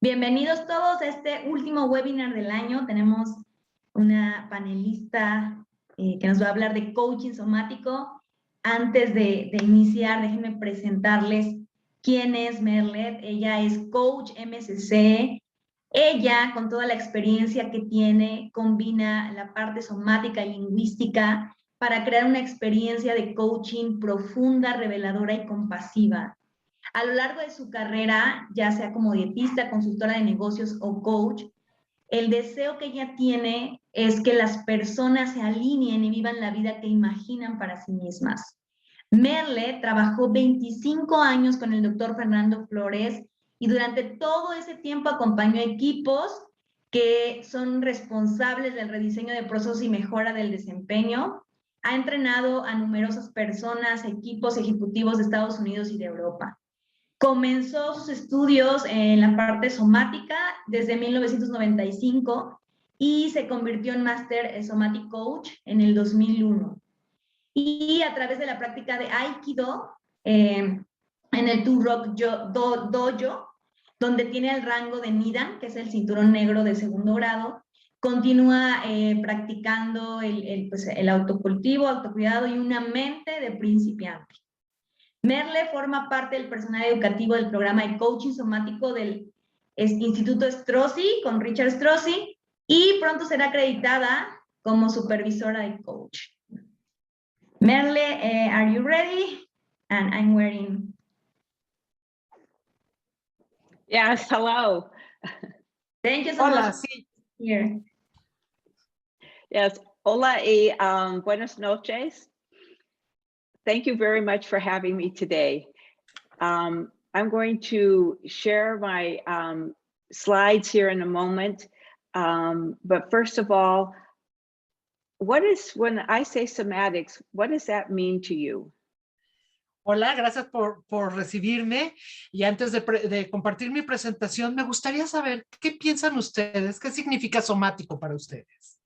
Bienvenidos todos a este último webinar del año. Tenemos una panelista que nos va a hablar de coaching somático. Antes de iniciar, déjenme presentarles quién es Merlet. Ella es coach MSC. Ella, con toda la experiencia que tiene, combina la parte somática y lingüística para crear una experiencia de coaching profunda, reveladora y compasiva. A lo largo de su carrera, ya sea como dietista, consultora de negocios o coach, el deseo que ella tiene es que las personas se alineen y vivan la vida que imaginan para sí mismas. Merle trabajó 25 años con el doctor Fernando Flores y durante todo ese tiempo acompañó equipos que son responsables del rediseño de procesos y mejora del desempeño. Ha entrenado a numerosas personas, equipos ejecutivos de Estados Unidos y de Europa. Comenzó sus estudios en la parte somática desde 1995 y se convirtió en máster Somatic Coach en el 2001. Y a través de la práctica de Aikido, en el Two Rock Dojo, donde tiene el rango de Nidan, que es el cinturón negro de segundo grado, continúa practicando el autocultivo, autocuidado y una mente de principiante. Merle forma parte del personal educativo del programa de coaching somático del Instituto Strozzi, con Richard Strozzi, y pronto será acreditada como supervisora de coach. Merle, are you ready? And I'm wearing. Yes, hello. Thank you so Hola, much. sí. Here. Yes, hola y buenas noches. Thank you very much for having me today. I'm going to share my slides here in a moment. But first of all, when I say somatics, what does that mean to you? Hola, gracias por recibirme. Y antes de compartir mi presentación, me gustaría saber qué piensan ustedes, qué significa somático para ustedes.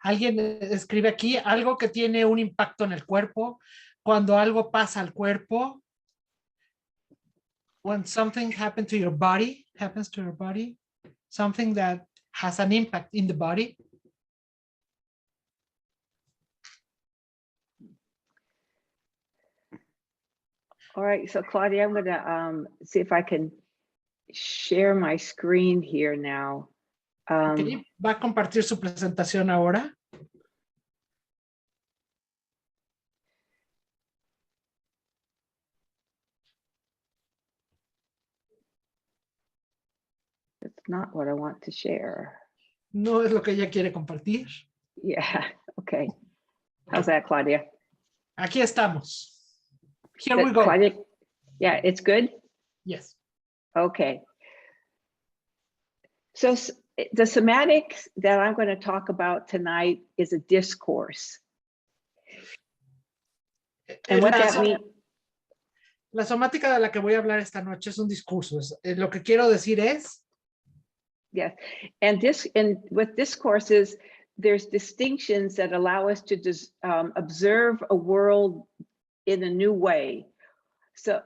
Alguien escribe aquí algo que tiene un impacto en el cuerpo, cuando algo pasa al cuerpo. When something happens to your body, something that has an impact in the body. All right, so Claudia, I'm gonna see if I can share my screen here now. Okay. ¿Va a compartir su presentación ahora? It's not what I want to share. No es lo que ella quiere compartir. Yeah, okay. How's that, Claudia? Aquí estamos. Here Good, we go. Claudia, yeah, it's good? Yes. Okay. So the somatics that I'm going to talk about tonight is a discourse. And what that means. La somática de la que voy a hablar esta noche es un discurso. Lo que quiero decir es. Yes, and with discourses, there's distinctions that allow us to observe a world in a new way. So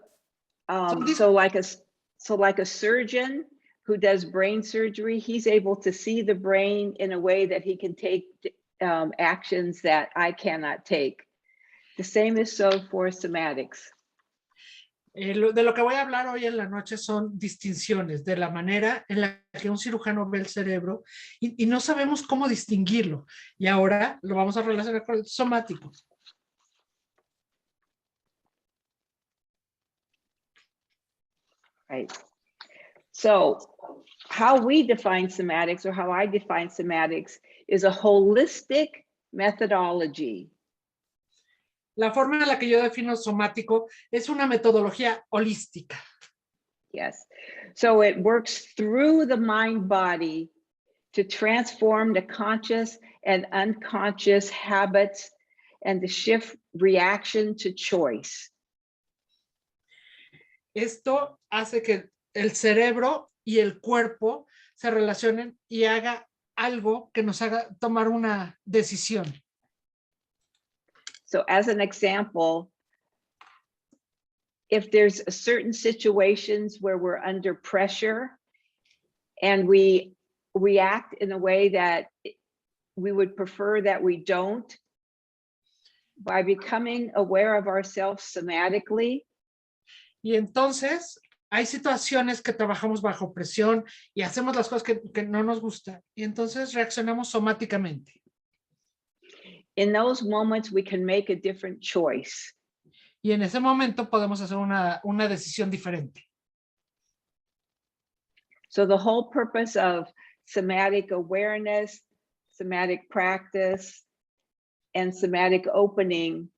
like a surgeon who does brain surgery, he's able to see the brain in a way that he can take actions that I cannot take. The same is so for somatics. De lo que voy a hablar hoy en la noche son distinciones, de la manera en la que un cirujano ve el cerebro y no sabemos cómo distinguirlo. Y ahora lo vamos a relacionar con el somático. Right. So how we define somatics, or how I define somatics, is a holistic methodology. La forma en la que yo defino somático es una metodología holística. Yes. So it works through the mind body to transform the conscious and unconscious habits and to shift reaction to choice. Esto hace que el cerebro y el cuerpo se relacionen y haga algo que nos haga tomar una decisión. So as an example, if there's certain situations where we're under pressure and we react in a way that we would prefer that we don't, by becoming aware of ourselves somatically. Y entonces hay situaciones que trabajamos bajo presión y hacemos las cosas que no nos gustan. Y entonces reaccionamos somáticamente. In those moments, we can make a different choice. Y en ese momento podemos hacer una decisión diferente. So the whole purpose of somatic awareness, somatic practice, and somatic opening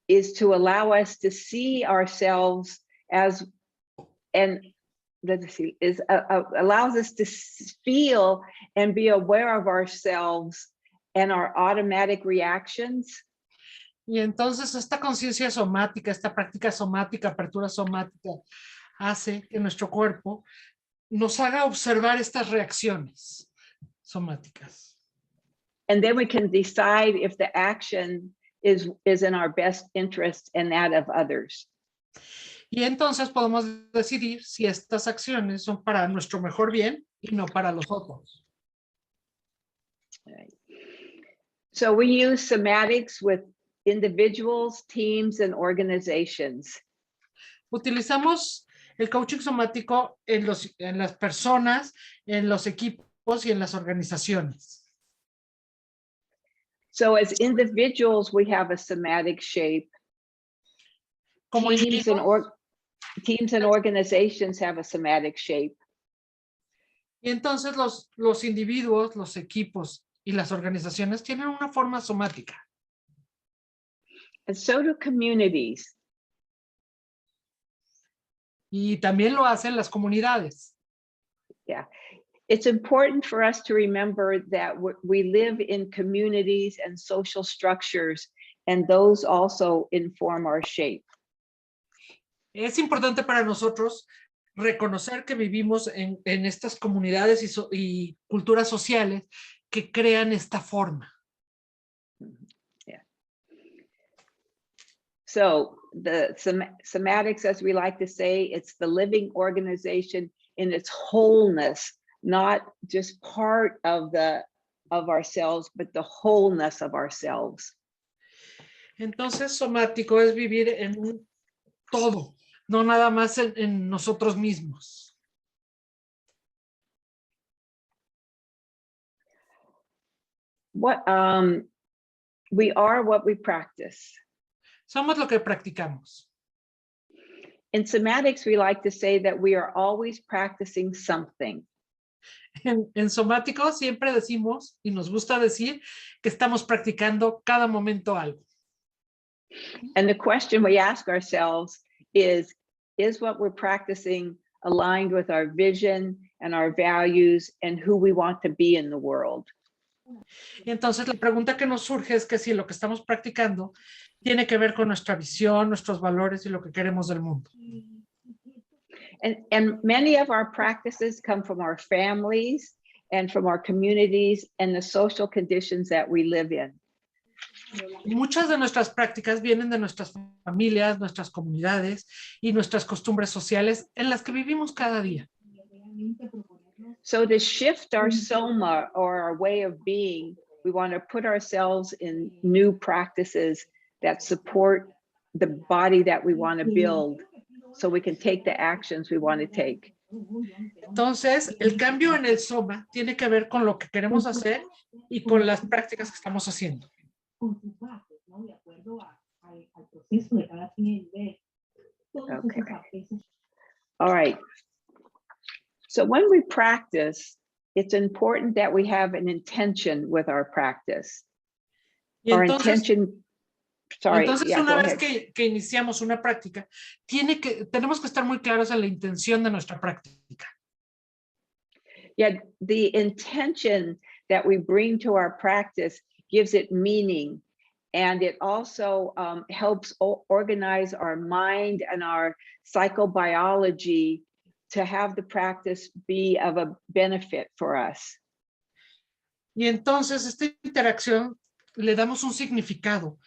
is to allow us to see ourselves as, and let's see, allows us to feel and be aware of ourselves and our automatic reactions. Y entonces esta conciencia somática, esta práctica somática, apertura somática, hace que nuestro cuerpo nos haga observar estas reacciones somáticas. And then we can decide if the action is in our best interest and that of others. Y entonces podemos decidir si estas acciones son para nuestro mejor bien y no para los otros. Right. So we use somatics with individuals, teams, and organizations. Utilizamos el coaching somático en las personas, en los equipos y en las organizaciones. So as individuals, we have a somatic shape. Como Teams and organizations have a somatic shape. Y entonces los individuos, los equipos y las organizaciones tienen una forma somática. And so do communities. Y también lo hacen las comunidades. Yeah. It's important for us to remember that we live in communities and social structures, and those also inform our shape. Es importante para nosotros reconocer que vivimos en estas comunidades y culturas sociales que crean esta forma. Yeah. So the somatics, as we like to say, it's the living organization in its wholeness, not just part of ourselves, but the wholeness of ourselves. Entonces, somático es vivir en un todo, no nada más en nosotros mismos. We are what we practice. Somos lo que practicamos. In somatics, we like to say that we are always practicing something. En somático siempre decimos y nos gusta decir que estamos practicando cada momento algo. And the question we ask ourselves is what we're practicing aligned with our vision and our values and who we want to be in the world? Y entonces la pregunta que nos surge es que si lo que estamos practicando tiene que ver con nuestra visión, nuestros valores y lo que queremos del mundo. And many of our practices come from our families and from our communities and the social conditions that we live in. Muchas de nuestras prácticas vienen de nuestras familias, nuestras comunidades y nuestras costumbres sociales en las que vivimos cada día. So to shift our soma or our way of being, we want to put ourselves in new practices that support the body that we want to build, so we can take the actions we want to take. Entonces, el cambio en el soma tiene que ver con lo que queremos hacer y con las prácticas que estamos haciendo. Okay. All right. So when we practice, it's important that we have an intention with our practice. Y Our entonces, intention, sorry, entonces yeah, una go vez ahead. que iniciamos una práctica, tenemos que estar muy claros en la intención de nuestra práctica. Yeah, the intention that we bring to our practice gives it meaning, and it also helps organize our mind and our psychobiology to have the practice be of a benefit for us. Y entonces esta interacción le damos un significado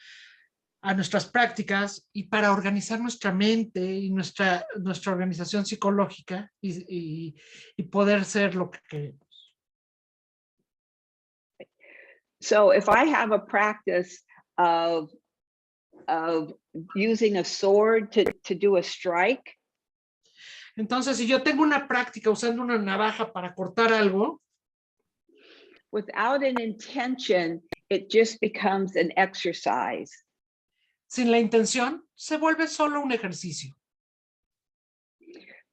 a nuestras prácticas y para organizar nuestra mente y nuestra organización psicológica y poder ser lo que queremos. So if I have a practice of using a sword to do a strike, Entonces, si yo tengo una práctica usando una navaja para cortar algo, without an intention, it just becomes an exercise. sin la intención, se vuelve solo un ejercicio.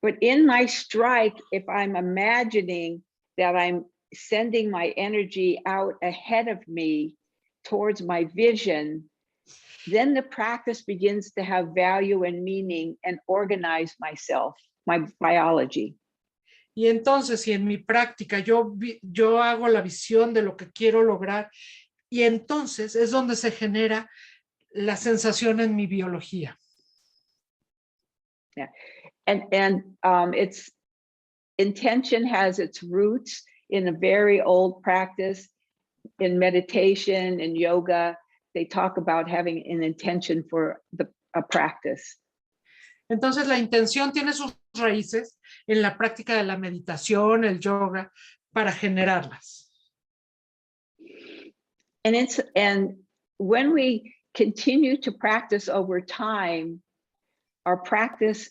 But in my strike, if I'm imagining that I'm sending my energy out ahead of me towards my vision, then the practice begins to have value and meaning and organize myself, my biology. Y entonces, si en mi práctica yo hago la visión de lo que quiero lograr, y entonces es donde se genera la sensación en mi biología. Yeah, and its intention has its roots in a very old practice. In meditation and yoga, they talk about having an intention for a practice. Entonces, la intención tiene sus raíces en la práctica de la meditación, el yoga, para generarlas. And when we continue to practice over time, our practice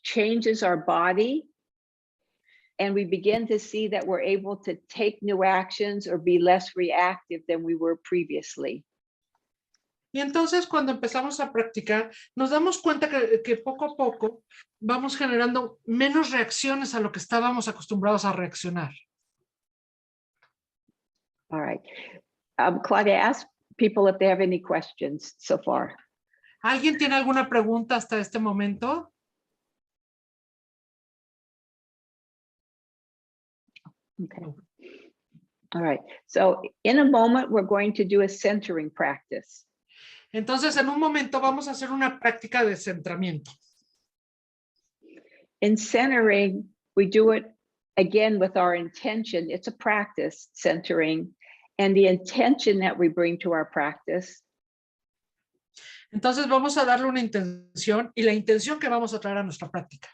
changes our body, and we begin to see that we're able to take new actions or be less reactive than we were previously. Y entonces, cuando empezamos a practicar, nos damos cuenta que poco a poco vamos generando menos reacciones a lo que estábamos acostumbrados a reaccionar. All right. Claudia, ask people if they have any questions so far. ¿Alguien tiene alguna pregunta hasta este momento? Okay. All right. So in a moment, we're going to do a centering practice. Entonces, en un momento vamos a hacer una práctica de centramiento. In centering, we do it again with our intention. It's a practice, centering, and the intention that we bring to our practice. Entonces, vamos a darle una intención y la intención que vamos a traer a nuestra práctica.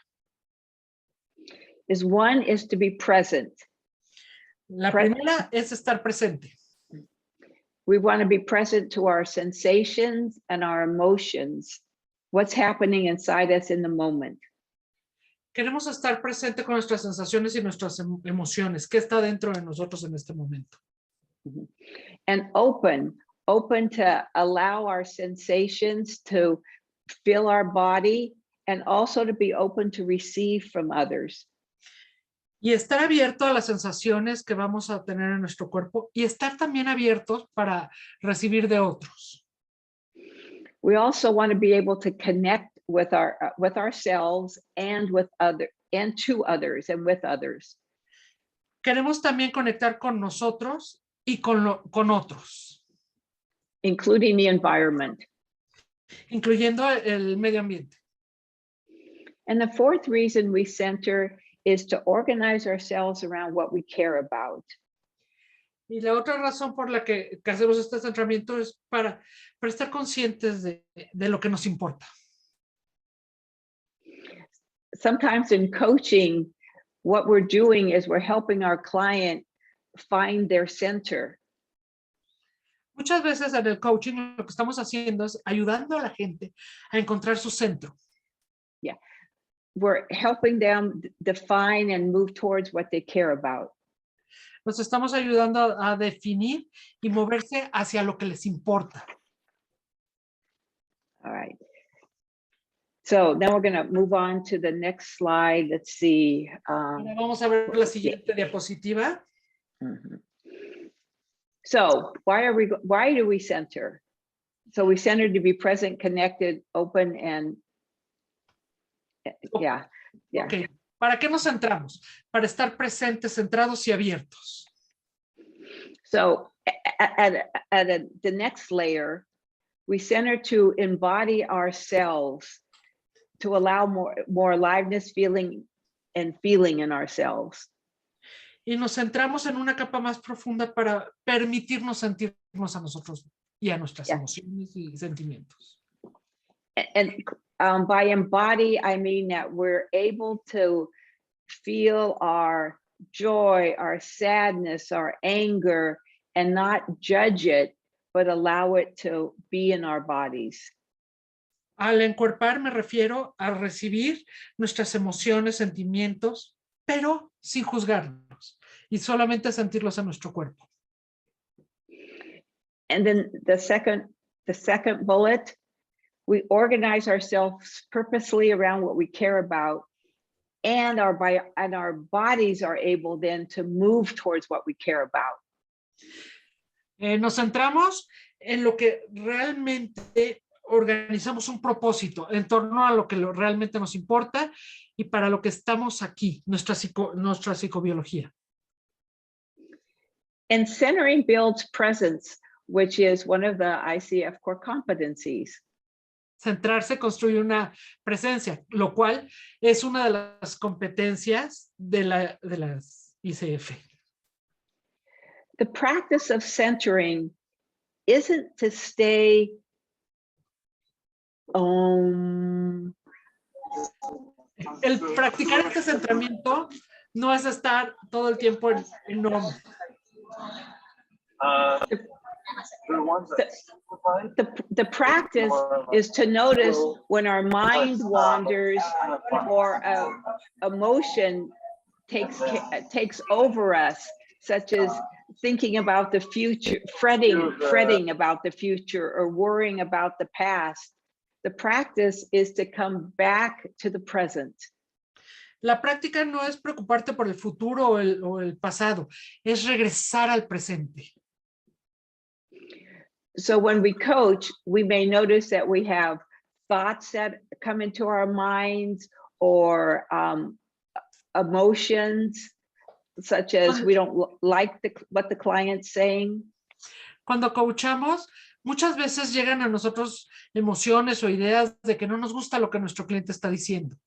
Is to be present. La primera es estar presente. We want to be present to our sensations and our emotions. What's happening inside us in the moment. Queremos estar presente con nuestras sensaciones y nuestras emociones. ¿Qué está dentro de nosotros en este momento? And open to allow our sensations to fill our body and also to be open to receive from others. Y estar abierto a las sensaciones que vamos a tener en nuestro cuerpo y estar también abiertos para recibir de otros. We also want to be able to connect with ourselves and with to others and with others. Queremos también conectar con nosotros y con otros. Including the environment. Incluyendo el medio ambiente. And the fourth reason we center is to organize ourselves around what we care about. Y la otra razón por la que hacemos este centramiento es para estar conscientes de lo que nos importa. Sometimes in coaching, what we're doing is we're helping our client find their center. Muchas veces en el coaching lo que estamos haciendo es ayudando a la gente a encontrar su centro. Yeah. We're helping them define and move towards what they care about. Nos estamos ayudando a definir y moverse hacia lo que les importa. All right. So now we're going to move on to the next slide. Let's see. Ahora vamos a ver la siguiente diapositiva. Mm-hmm. So why do we center? So we center to be present, connected, open, and yeah. Okay. ¿Para qué nos centramos? Para estar presentes, centrados y abiertos. So the next layer, we center to embody ourselves, to allow more aliveness, feeling in ourselves. y nos centramos en una capa más profunda para permitirnos sentirnos a nosotros y a nuestras emociones y sentimientos. And by embody, I mean that we're able to feel our joy, our sadness, our anger, and not judge it, but allow it to be in our bodies. Al encuerpar me refiero a recibir nuestras emociones, sentimientos, pero sin juzgarnos y solamente sentirlos en nuestro cuerpo. And then the second bullet, we organize ourselves purposely around what we care about, and our bodies are able then to move towards what we care about. Nos centramos en lo que realmente organizamos un propósito en torno a lo que realmente nos importa y para lo que estamos aquí, nuestra psicobiología. And centering builds presence, which is one of the ICF core competencies. Centrarse construye una presencia, lo cual es una de las competencias de las ICF. The practice of centering isn't to stay El practicar este centramiento no es estar todo el tiempo en om. The practice is to notice when our mind wanders or emotion takes over us, such as thinking about the future, fretting about the future, or worrying about the past. The practice is to come back to the present. La práctica no es preocuparte por el futuro o el pasado, es regresar al presente. So when we coach, we may notice that we have thoughts that come into our minds or emotions, such as we don't like what the client's saying. Cuando coachamos, muchas veces llegan a nosotros emociones o ideas de que no nos gusta lo que nuestro cliente está diciendo.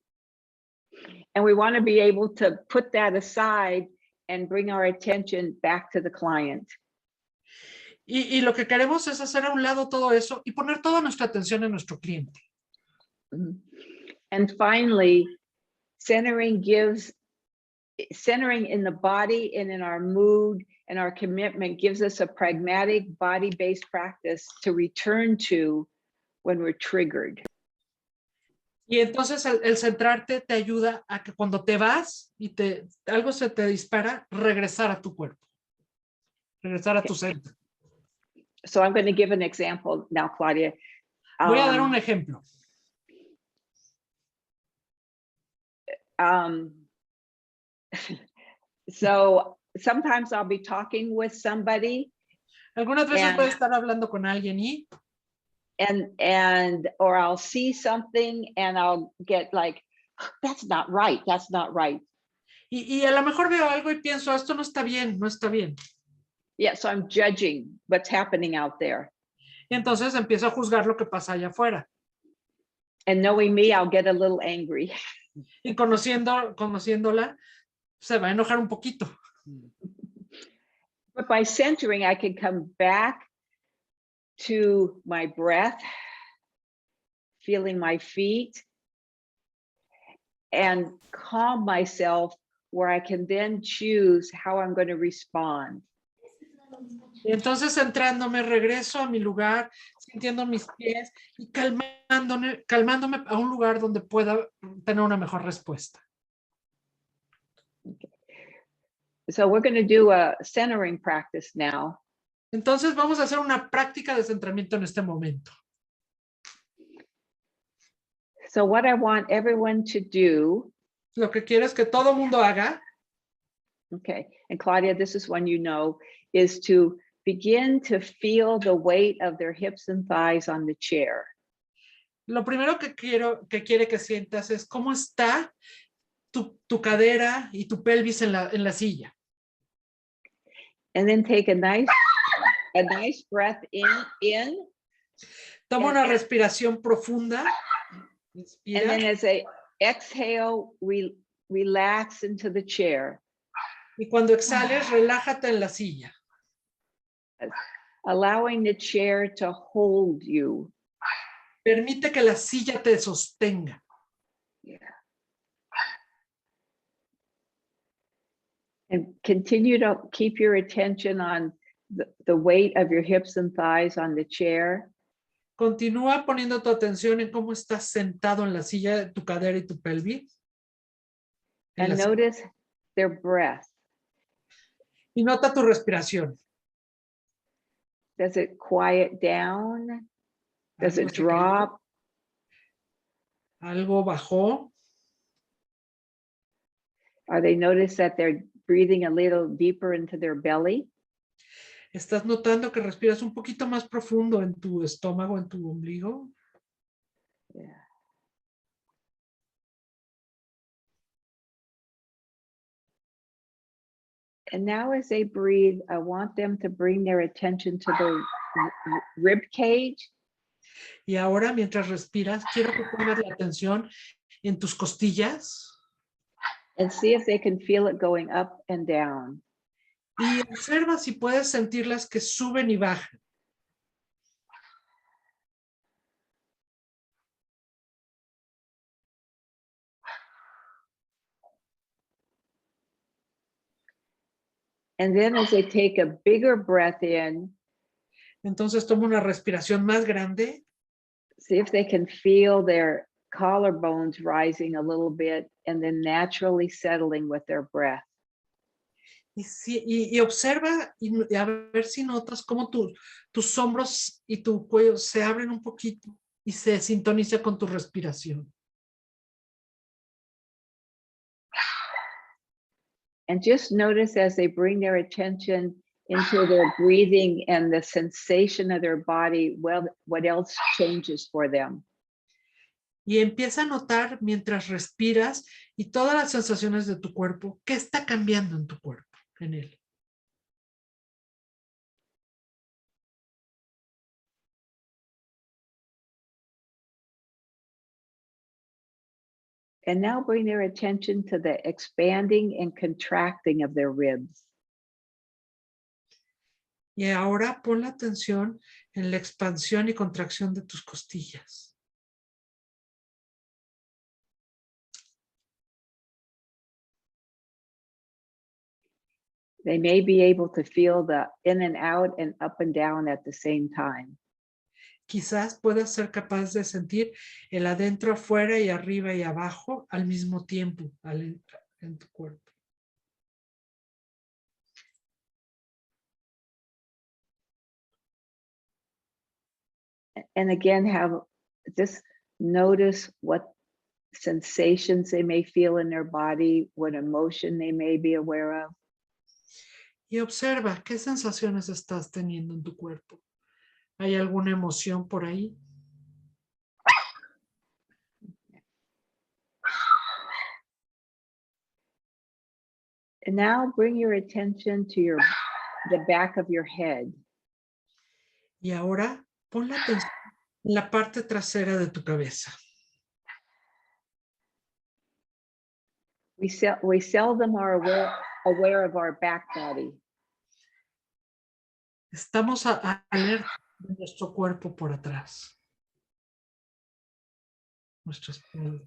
And we want to be able to put that aside and bring our attention back to the client. Y lo que queremos es hacer a un lado todo eso y poner toda nuestra atención en nuestro cliente. And finally, centering in the body and in our mood and our commitment gives us a pragmatic body-based practice to return to when we're triggered. Y entonces el centrarte te ayuda a que cuando te vas y algo se te dispara, regresar a tu cuerpo, regresar a tu centro. So I'm going to give an example now, Claudia. Voy a dar un ejemplo. So sometimes I'll be talking with somebody. Algunas veces voy a estar hablando con alguien or I'll see something and I'll get like, that's not right. That's not right. Y a lo mejor veo algo y pienso, esto no está bien, no está bien. Yeah, so I'm judging what's happening out there. Y entonces empiezo a juzgar lo que pasa allá afuera. And knowing me, I'll get a little angry. Y conociéndola, se va a enojar un poquito. But by centering, I can come back to my breath, feeling my feet, and calm myself where I can then choose how I'm going to respond. Y entonces centrándome, regreso a mi lugar, sintiendo mis pies y calmándome a un lugar donde pueda tener una mejor respuesta. Okay. So we're going to do a centering practice now. Entonces vamos a hacer una práctica de centramiento en este momento. So what I want everyone to do. Lo que quiero es que todo mundo haga. Okay, and Claudia, this is one you know, is to begin to feel the weight of their hips and thighs on the chair. Lo primero que quiere que sientas es cómo está tu cadera y tu pelvis en la silla. And then take a nice breath in. Toma una respiración profunda. Inspira. And then as I exhale, relax into the chair. Y cuando exhales, relájate en la silla. allowing the chair to hold you. Permite que la silla te sostenga. Yeah. And continue to keep your attention on the weight of your hips and thighs on the chair. Continúa poniendo tu atención en cómo estás sentado en la silla, tu cadera y tu pelvis. And notice their breath. Y nota tu respiración. Does it quiet down? Does Algo it se cayó, drop? algo bajó. Or they notice that they're breathing a little deeper into their belly? ¿Estás notando que respiras un poquito más profundo en tu estómago, en tu ombligo? Yeah. And now as they breathe, I want them to bring their attention to the rib cage. Y ahora, mientras respiras, quiero que pongas la atención en tus costillas. And see if they can feel it going up and down. Y observa si puedes sentirlas que suben y bajan. And then as they take a bigger breath in, Entonces toma una respiración más grande. see if they can feel their collarbones rising a little bit and then naturally settling with their breath. Y observa y a ver si notas cómo tus hombros y tu cuello se abren un poquito y se sintoniza con tu respiración. And just notice as they bring their attention into their breathing and the sensation of their body, well, what else changes for them? Y empieza a notar mientras respiras y todas las sensaciones de tu cuerpo, ¿qué está cambiando en tu cuerpo, en él? And now bring their attention to the expanding and contracting of their ribs. Y ahora pon la atención en la expansión y contracción de tus costillas. They may be able to feel the in and out and up and down at the same time. Quizás puedas ser capaz de sentir el adentro, afuera y arriba y abajo al mismo tiempo en tu cuerpo. And again, just notice what sensations they may feel in their body, what emotion they may be aware of. Y observa qué sensaciones estás teniendo en tu cuerpo. ¿Hay alguna emoción por ahí? And now bring your attention to the back of your head. Y ahora pon la atención en la parte trasera de tu cabeza. We seldom are aware of our back body. Estamos alerta de nuestro cuerpo por atrás. Nuestra espalda.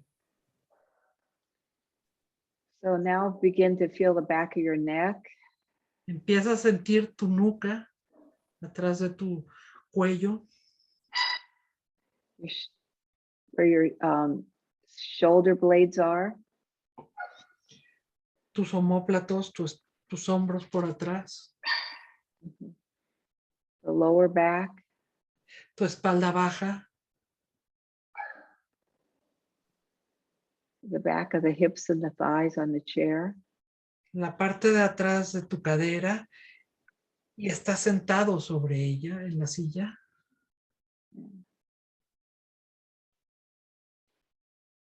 So now begin to feel the back of your neck. Empieza a sentir tu nuca atrás de tu cuello. Where your shoulder blades are. Tus omóplatos, tus hombros por atrás. The lower back. Tu espalda baja. The back of the hips and the thighs on the chair. La parte de atrás de tu cadera y estás sentado sobre ella en la silla.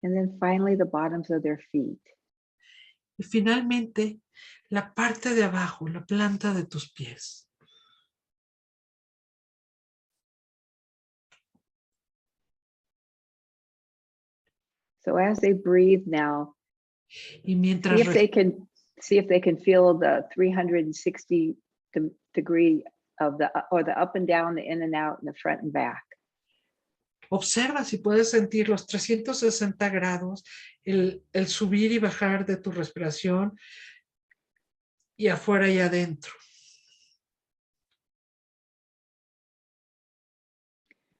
And then finally the bottoms of their feet. Y finalmente, la parte de abajo, la planta de tus pies. So as they breathe now, Y mientras see if they can see if they can feel the 360 degree of the up and down, the in and out, and the front and back. Observa si puedes sentir los 360 grados, el subir y bajar de tu respiración y afuera y adentro.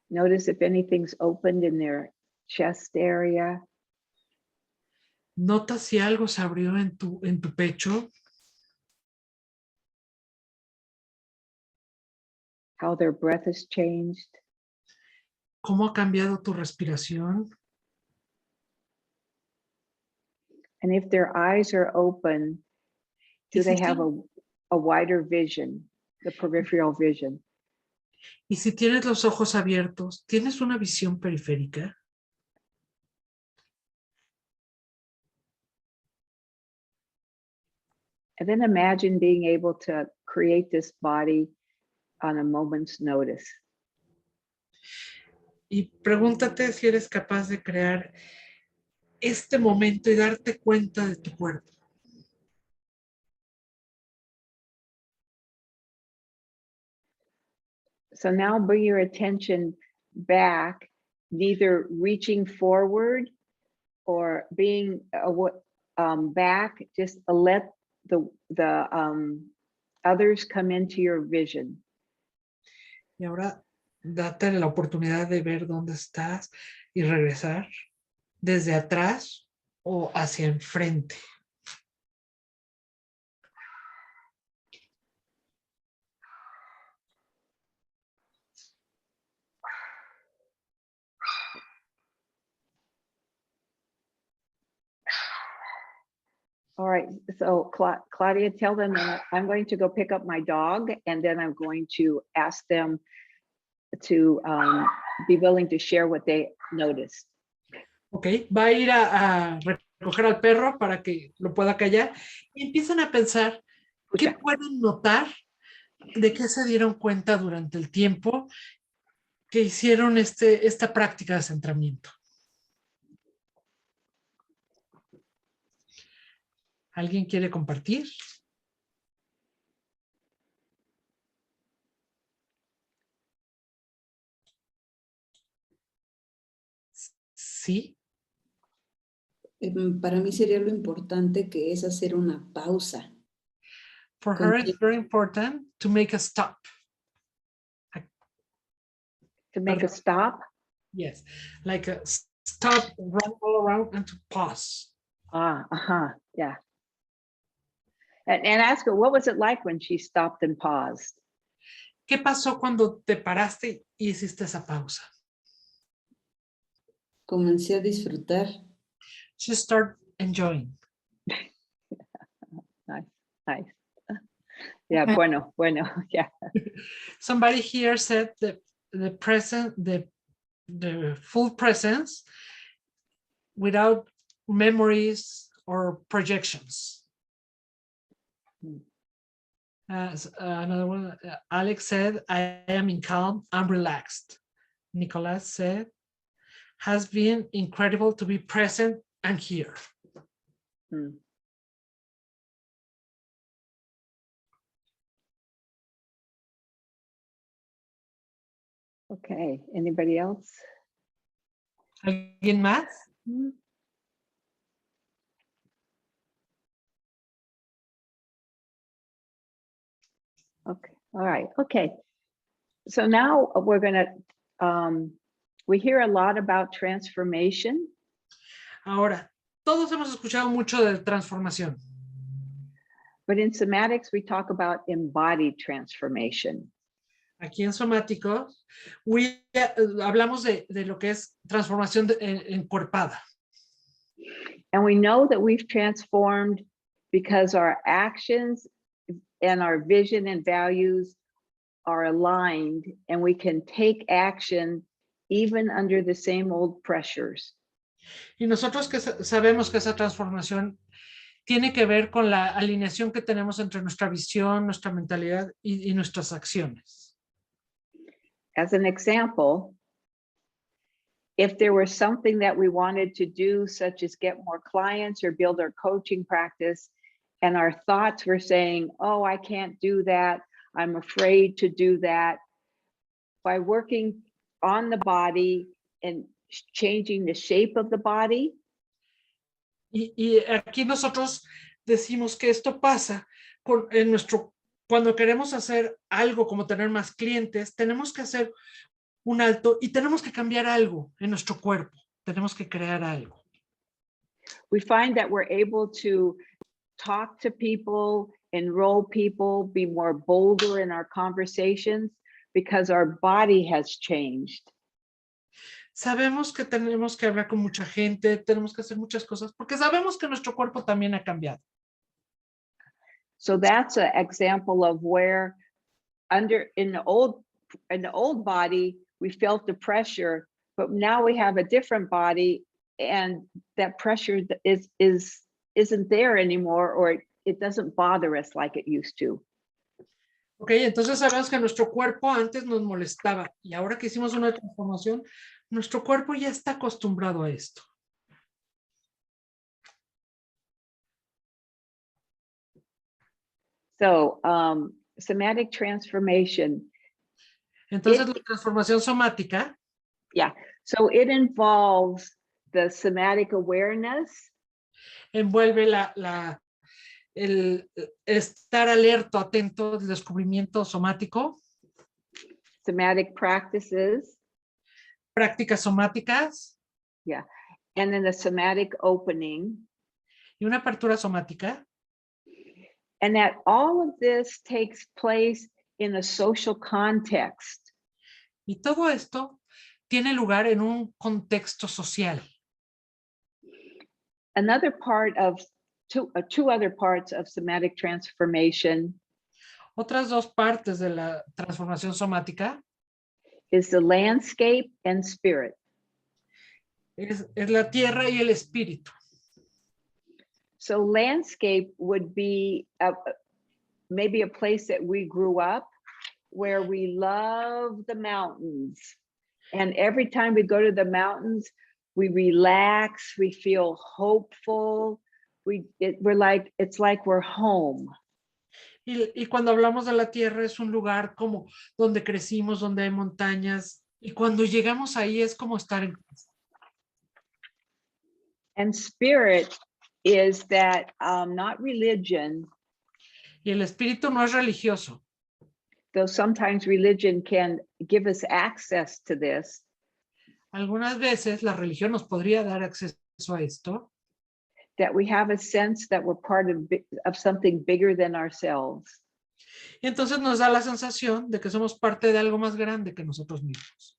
Notice if anything's opened in their chest area. Nota si algo se abrió en tu pecho. How their breath has changed. ¿Cómo ha cambiado tu respiración? And if their eyes are open, do they have a wider vision, the peripheral vision? Y si tienes los ojos abiertos, ¿tienes una visión periférica? And then imagine being able to create this body on a moment's notice. Y pregúntate si eres capaz de crear este momento y darte cuenta de tu cuerpo. So now bring your attention back, neither reaching forward or being back, just let the others come into your vision. Y ahora date la oportunidad de ver dónde estás y regresar desde atrás o hacia enfrente. All right, so Claudia, tell them that I'm going to go pick up my dog, and then I'm going to ask them to be willing to share what they noticed. Ok, va a ir a recoger al perro para que lo pueda callar y empiezan a pensar qué pueden notar, de qué se dieron cuenta durante el tiempo que hicieron esta práctica de centramiento. ¿Alguien quiere compartir? Sí. Para mí sería lo importante que es hacer una pausa. For her, it's very important to make a stop. To make a stop? Yes, like a stop, run all around and to pause. Yeah. And ask her, what was it like when she stopped and paused? ¿Qué pasó cuando te paraste y hiciste esa pausa? Comencé a disfrutar. She started enjoying. Nice. Yeah, bueno, yeah. Somebody here said the full presence without memories or projections. Another one, Alex said, I am in calm, I'm relaxed. Nicolas said, has been incredible to be present and here. Okay, anybody else? ¿Alguien más? Okay, all right, okay. So now we're gonna, we hear a lot about transformation. Ahora, todos hemos escuchado mucho de transformación. But in somatics, we talk about embodied transformation. Aquí en somáticos, hablamos de lo que es transformación encuerpada. And we know that we've transformed because our actions and our vision and values are aligned, and we can take action even under the same old pressures. Y nosotros que sabemos que esa transformación tiene que ver con la alineación que tenemos entre nuestra visión, nuestra mentalidad y nuestras acciones. As an example, if there was something that we wanted to do, such as get more clients or build our coaching practice, and our thoughts were saying, oh, I can't do that. I'm afraid to do that. By working on the body and changing the shape of the body. Y aquí nosotros decimos que esto pasa en nuestro, cuando queremos hacer algo como tener más clientes, tenemos que hacer un alto y tenemos que cambiar algo en nuestro cuerpo. Tenemos que crear algo. We find that we're able to talk to people, enroll people, be more bolder in our conversations because our body has changed. Sabemos que tenemos que hablar con mucha gente, tenemos que hacer muchas cosas porque sabemos que nuestro cuerpo también ha cambiado. So that's an example of where in the old body, we felt the pressure, but now we have a different body and that pressure isn't there anymore, or it doesn't bother us like it used to. Ok, entonces sabemos que nuestro cuerpo antes nos molestaba y ahora que hicimos una transformación, nuestro cuerpo ya está acostumbrado a esto. So, somatic transformation. Entonces la transformación somática. Yeah, so it involves the somatic awareness. Envuelve el estar alerta, atento del descubrimiento somático. Somatic practices. Prácticas somáticas. Yeah, and then the somatic opening. Y una apertura somática. And that all of this takes place in a social context. Y todo esto tiene lugar en un contexto social. Another part of two other parts of somatic transformation. Otras dos partes de la transformación somática. Is the landscape and spirit. Es la tierra y el espíritu. So landscape would be maybe a place that we grew up where we love the mountains. And every time we go to the mountains, we relax, we feel hopeful. It's like we're home. Y cuando hablamos de la tierra es un lugar como donde crecimos, donde hay montañas. Y cuando llegamos ahí es como estar en casa. And spirit is that not religion. Y el espíritu no es religioso. Though sometimes religion can give us access to this. Algunas veces la religión nos podría dar acceso a esto. That we have a sense that we're part of something bigger than ourselves. Y entonces nos da la sensación de que somos parte de algo más grande que nosotros mismos.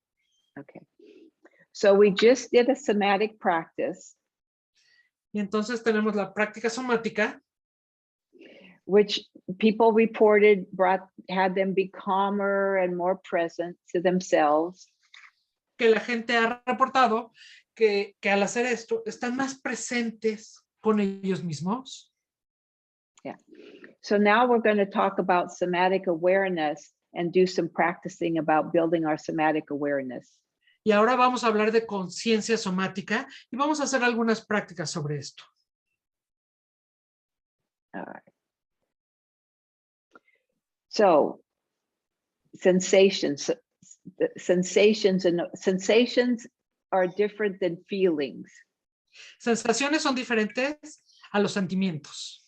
Okay. So we just did a somatic practice. Y entonces tenemos la práctica somática. Which people reported had them be calmer and more present to themselves. Que la gente ha reportado que al hacer esto están más presentes con ellos mismos. Yeah. So now we're going to talk about somatic awareness and do some practicing about building our somatic awareness. Y ahora vamos a hablar de conciencia somática y vamos a hacer algunas prácticas sobre esto. All right. So sensations are different than feelings. Sensaciones son diferentes a los sentimientos.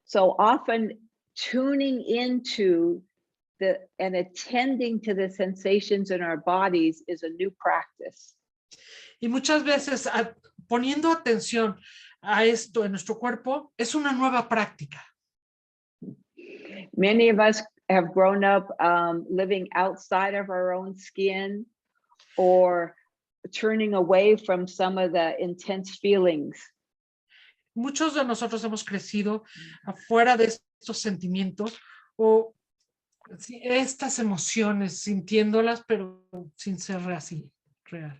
So often tuning into and attending to the sensations in our bodies is a new practice. Y muchas veces poniendo atención a esto en nuestro cuerpo es una nueva práctica. Many of us have grown up living outside of our own skin or turning away from some of the intense feelings. Muchos de nosotros hemos crecido afuera de estos sentimientos o estas emociones, sintiéndolas, pero sin ser así, real.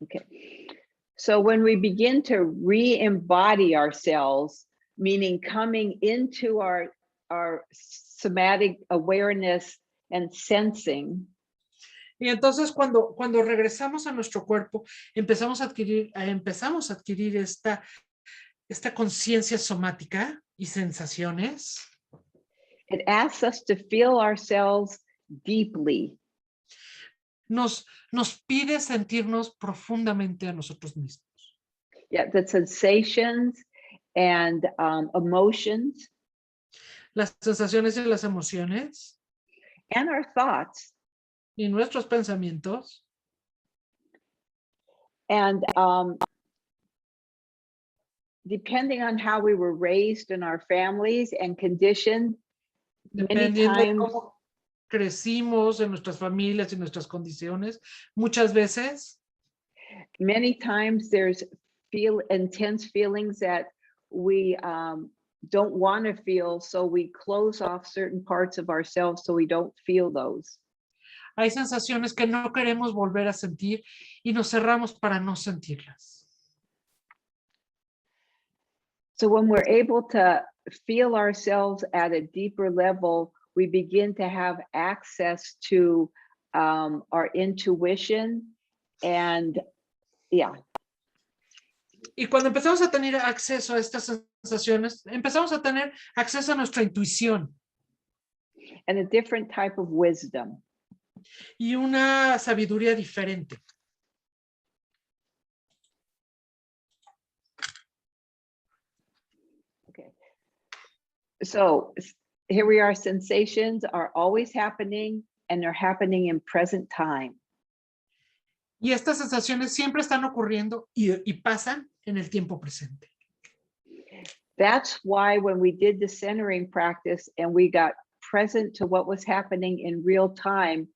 Okay. So when we begin to re-embody ourselves, meaning coming into our somatic awareness and sensing. Y entonces cuando regresamos a nuestro cuerpo, empezamos a adquirir esta conciencia somática y sensaciones, it asks us to feel ourselves deeply. nos pide sentirnos profundamente a nosotros mismos. Yeah, the sensations and emotions Las sensaciones y las emociones and our thoughts. y nuestros pensamientos. And depending on how we were raised in our families and conditioned, many Dependiendo de times, cómo crecimos en nuestras familias y nuestras condiciones, muchas veces there's intense feelings that we don't want to feel, so we close off certain parts of ourselves so we don't feel those. hay sensaciones que no queremos volver a sentir y nos cerramos para no sentirlas. So when we're able to feel ourselves at a deeper level, we begin to have access to our intuition and yeah. Y cuando empezamos a tener acceso a estas sensaciones, empezamos a tener acceso a nuestra intuición And a different type of wisdom. y una sabiduría diferente. Okay. So here we are, sensations are always happening and they're happening in present time. Y estas sensaciones siempre están ocurriendo y pasan en el tiempo presente. That's why when we did the centering practice and we got present to what was happening in real time,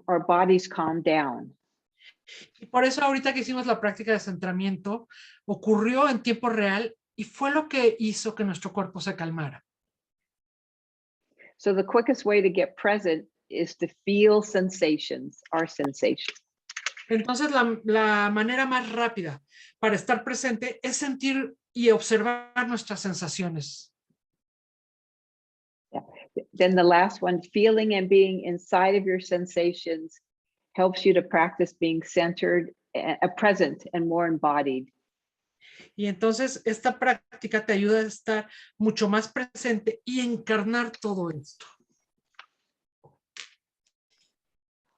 our bodies calmed down. Y por eso ahorita que hicimos la práctica de centramiento, ocurrió en tiempo real y fue lo que hizo que nuestro cuerpo se calmara. So the quickest way to get present is to feel sensations, our sensations. Entonces la manera más rápida para estar presente es sentir y observar nuestras sensaciones. Yeah. Then the last one, feeling and being inside of your sensations helps you to practice being centered, present and more embodied. Y entonces esta práctica te ayuda a estar mucho más presente y encarnar todo esto.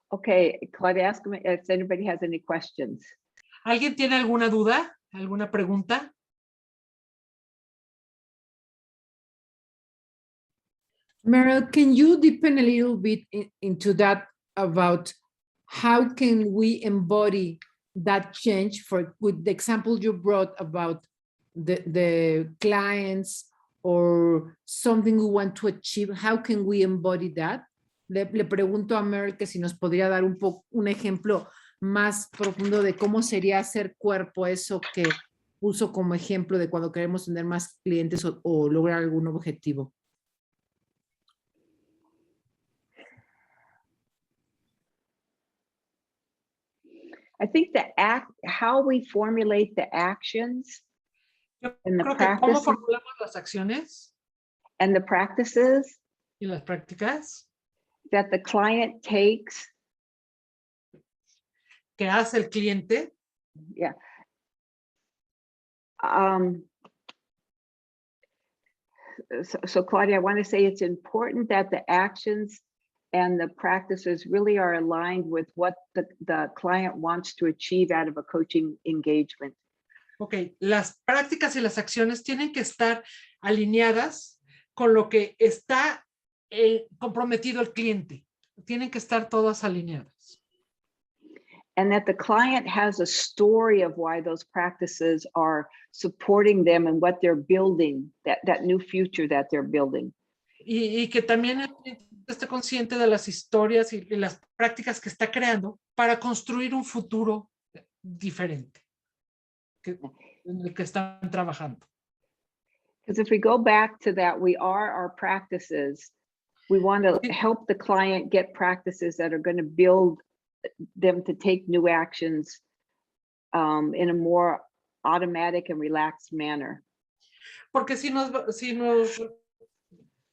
Okay, Claudia, ask me if anybody has any questions. ¿Alguien tiene alguna duda? ¿Alguna pregunta? Meryl, can you deepen a little bit into that about how can we embody that change with the example you brought about the clients or something we want to achieve? How can we embody that? Le pregunto a Meryl que si nos podría dar un ejemplo más profundo de cómo sería hacer cuerpo eso que puso como ejemplo de cuando queremos tener más clientes o lograr algún objetivo. I think how we formulate the actions and the Creo que cómo practices formulamos las acciones and the practices y las prácticas that the client takes. que hace el cliente. Yeah. So Claudia, I want to say it's important that the actions and the practices really are aligned with what the client wants to achieve out of a coaching engagement. Ok, las prácticas y las acciones tienen que estar alineadas con lo que está comprometido el cliente. Tienen que estar todas alineadas. And that the client has a story of why those practices are supporting them and what they're building, that new future that they're building. Y que también el cliente esté consciente de las historias y las prácticas que está creando para construir un futuro diferente en el que están trabajando. Because if we go back to that, we are our practices. We want to help the client get practices that are going to build them to take new actions in a more automatic and relaxed manner. Porque si nos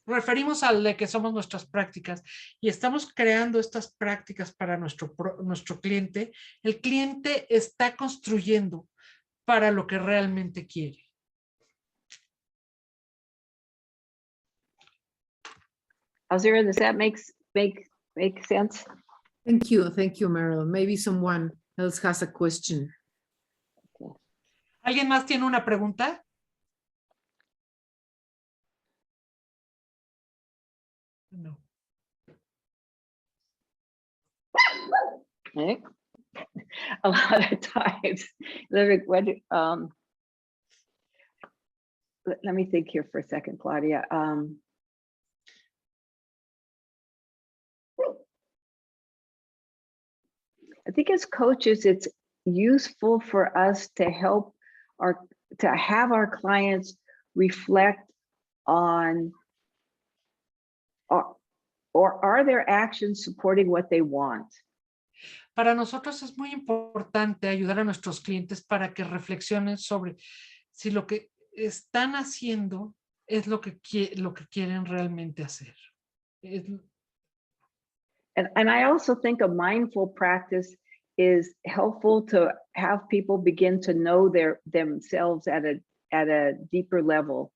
referimos al de que somos nuestras prácticas y estamos creando estas prácticas para nuestro cliente, el cliente está construyendo para lo que realmente quiere. Azira, does that make sense? Thank you, Meryl. Maybe someone else has a question. ¿Alguien más tiene una pregunta? No. Right? A lot of times, let me think here for a second, Claudia. I think as coaches, it's useful for us to have our clients reflect on, or are their actions supporting what they want? Para nosotros es muy importante ayudar a nuestros clientes para que reflexionen sobre si lo que están haciendo es lo que quieren realmente hacer. And I also think a mindful practice is helpful to have people begin to know themselves at a deeper level.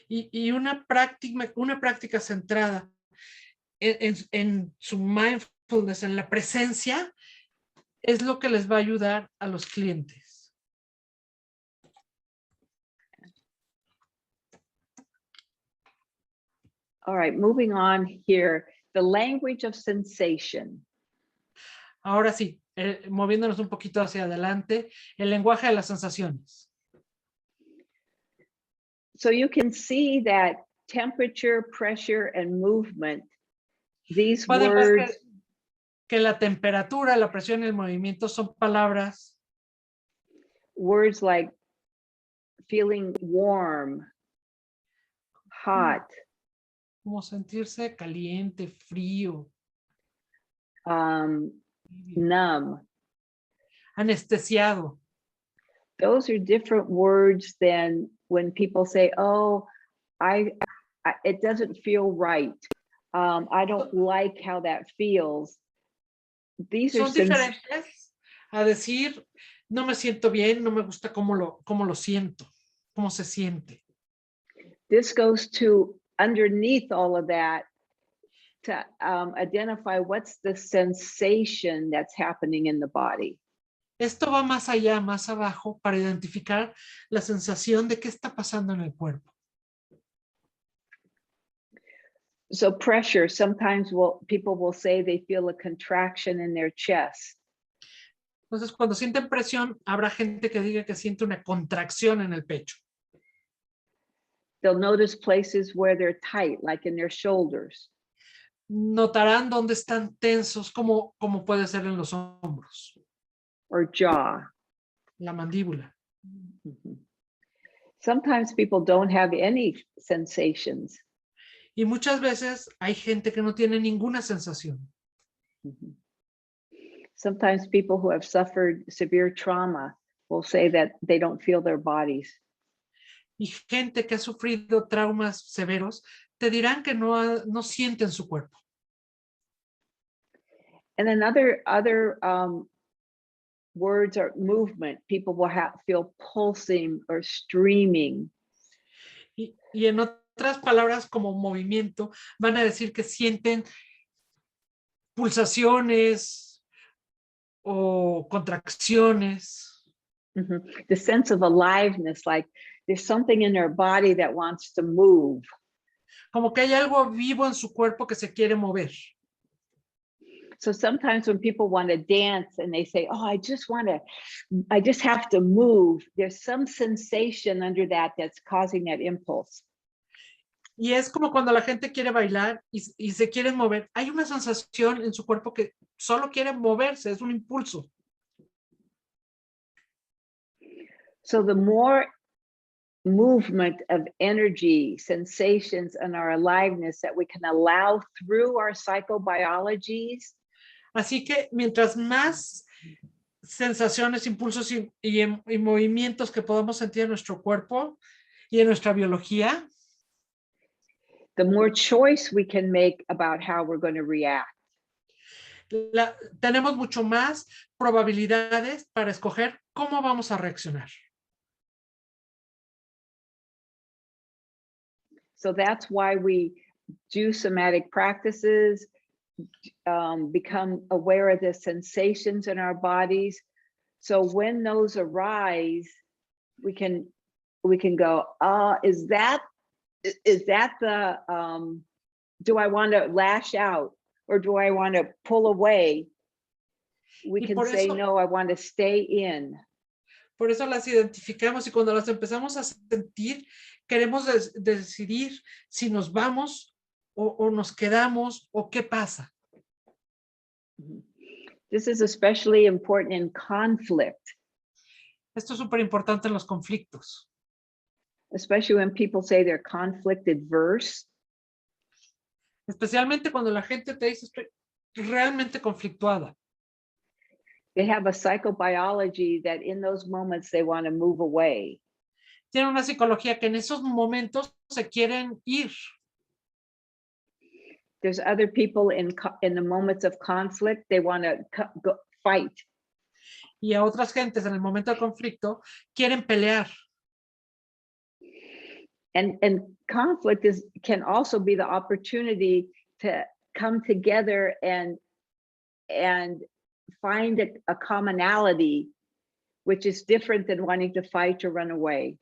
Y una práctica centrada en su mindfulness, en la presencia, es lo que les va a ayudar a los clientes. All right, moving on here, the language of sensation. Ahora sí, moviéndonos un poquito hacia adelante, el lenguaje de las sensaciones. So you can see that temperature, pressure, and movement, these Pueden ver words, que la temperatura, la presión y el movimiento son palabras. Words like feeling warm, hot, Como sentirse caliente, frío, numb. anestesiado. Those are different words than when people say, oh, it doesn't feel right. I don't like how that feels. These are Son diferentes a decir, no me siento bien, no me gusta cómo lo siento, cómo se siente. This goes to underneath all of that to identify what's the sensation that's happening in the body. Esto va más allá, más abajo, para identificar la sensación de qué está pasando en el cuerpo. So pressure, sometimes people will say they feel a contraction in their chest. Entonces, cuando sienten presión, habrá gente que diga que siente una contracción en el pecho. They'll notice places where they're tight, like in their shoulders. Notarán dónde están tensos, como puede ser en los hombros. Or jaw. La mandíbula. Mm-hmm. Sometimes people don't have any sensations. Y muchas veces hay gente que no tiene ninguna sensación. Mm-hmm. Sometimes people who have suffered severe trauma will say that they don't feel their bodies. Y gente que ha sufrido traumas severos te dirán que no sienten su cuerpo. And then other words are movement. People will feel pulsing or streaming. Y en otras palabras, como movimiento, van a decir que sienten pulsaciones o contracciones. Mm-hmm. The sense of aliveness, like there's something in their body that wants to move. Como que hay algo vivo en su cuerpo que se quiere mover. So sometimes when people want to dance and they say, oh, I just have to move, there's some sensation under that that's causing that impulse. Y es como cuando la gente quiere bailar y se quieren mover. Hay una sensación en su cuerpo que solo quiere moverse, es un impulso. So the more movement of energy, sensations, and our aliveness that we can allow through our psychobiologies. Así que mientras más sensaciones, impulsos y movimientos que podamos sentir en nuestro cuerpo y en nuestra biología, the more choice we can make about how we're going to react. tenemos mucho más probabilidades para escoger ¿cómo vamos a reaccionar? So that's why we do somatic practices, become aware of the sensations in our bodies. So when those arise, we can go, is that the, do I want to lash out or do I want to pull away? We can say, no, I want to stay in. Por eso las identificamos y cuando las empezamos a sentir, queremos decidir si nos vamos o nos quedamos o qué pasa. This is especially important in conflict. Esto es súper importante en los conflictos. Especially when people say they're conflict adverse. Especialmente cuando la gente te dice estoy realmente conflictuada. They have a psychobiology that in those moments they want to move away. Tienen una psicología que en esos momentos se quieren ir. There's other people in the moments of conflict, they want to fight. Y a otras gentes en el momento de conflicto quieren pelear. And conflict can also be the opportunity to come together and find a commonality, which is different than wanting to fight or run away.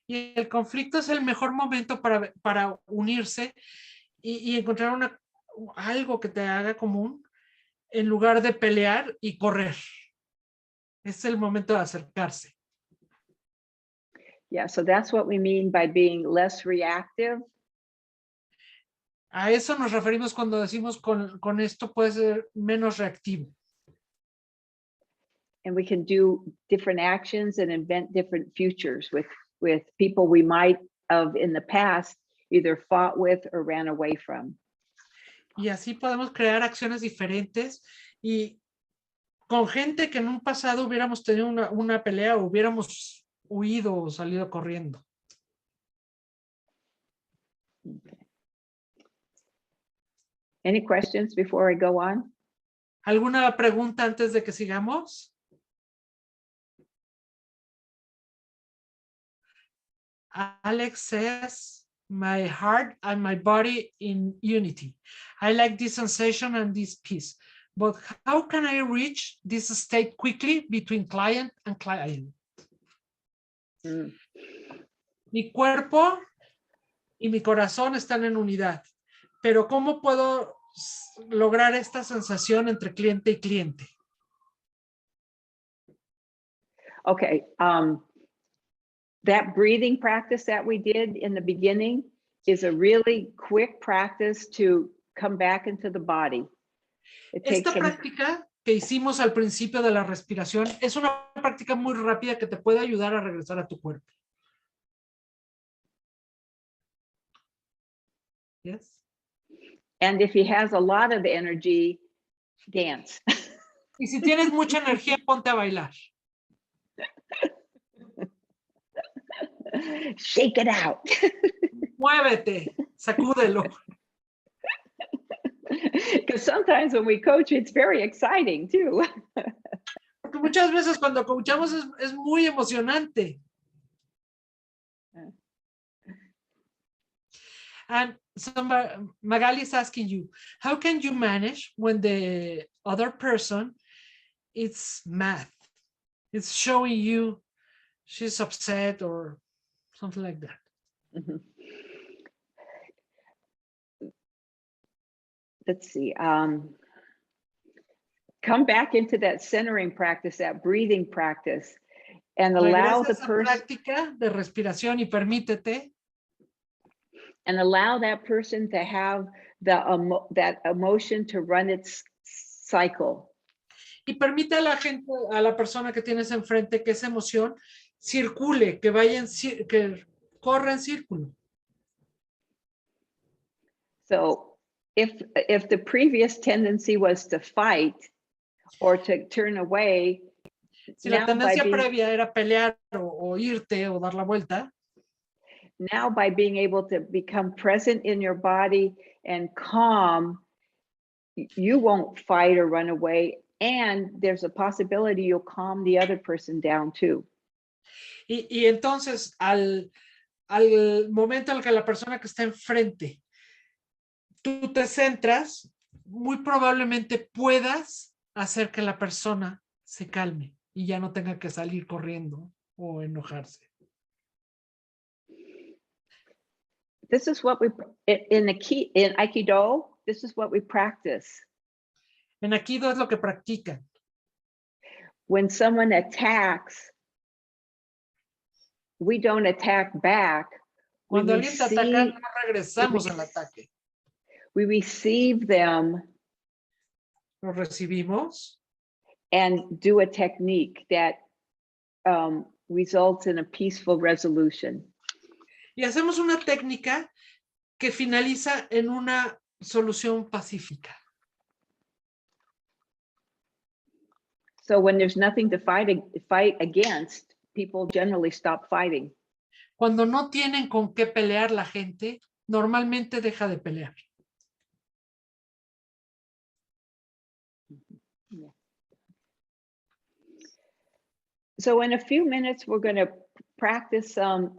Y el conflicto es el mejor momento para unirse y encontrar algo que te haga común en lugar de pelear y correr. Es el momento de acercarse. Yeah, so that's what we mean by being less reactive. A eso nos referimos cuando decimos con esto puede ser menos reactivo. And we can do different actions and invent different futures with people we might have in the past either fought with or ran away from. Y así podemos crear acciones diferentes y con gente que en un pasado hubiéramos tenido una pelea o hubiéramos huido o salido corriendo. Okay. Any questions before I go on? ¿Alguna pregunta antes de que sigamos? Alex says, my heart and my body in unity. I like this sensation and this peace. But how can I reach this state quickly between client and client? Mi cuerpo y mi corazón están en unidad. Pero ¿cómo puedo lograr esta sensación entre cliente y cliente? Okay. That breathing practice that we did in the beginning is a really quick practice to come back into the body. Esta práctica que hicimos al principio de la respiración es una práctica muy rápida que te puede ayudar a regresar a tu cuerpo. Yes. And if he has a lot of energy, dance. Y si tienes mucha energía, ponte a bailar. Shake it out. Muévete, sacúdelo. Because sometimes when we coach, it's very exciting too. Porque muchas veces cuando coachamos es muy emocionante. And Magali is asking you, how can you manage when the other person is mad? It's showing you she's upset or something like that. Mm-hmm. Let's see. Come back into that centering practice, that breathing practice, and allow the person. Práctica de respiración y permítete. And allow that person to have that emotion to run its cycle. Y permite a la gente, a la persona que tienes enfrente, que esa emoción circule, que vaya que corra en círculo. So if the previous tendency was to fight or to turn away, si la tendencia previa era pelear o irte o dar la vuelta, now by being able to become present in your body and calm, you won't fight or run away. And there's a possibility you'll calm the other person down too. Y entonces, al momento en el que la persona que está enfrente, tú te centras, muy probablemente puedas hacer que la persona se calme y ya no tenga que salir corriendo o enojarse. This is what we, in Aikido, this is what we practice. En Aikido es lo que practican. When someone attacks, we don't attack back. Cuando alguien te ataca, no regresamos al ataque. We receive them Lo recibimos and do a technique that results in a peaceful resolution. y hacemos una técnica que finaliza en una solución pacífica. So when there's nothing to fight against, people generally stop fighting. Cuando no tienen con qué pelear la gente, normalmente deja de pelear. So in a few minutes, we're going to practice some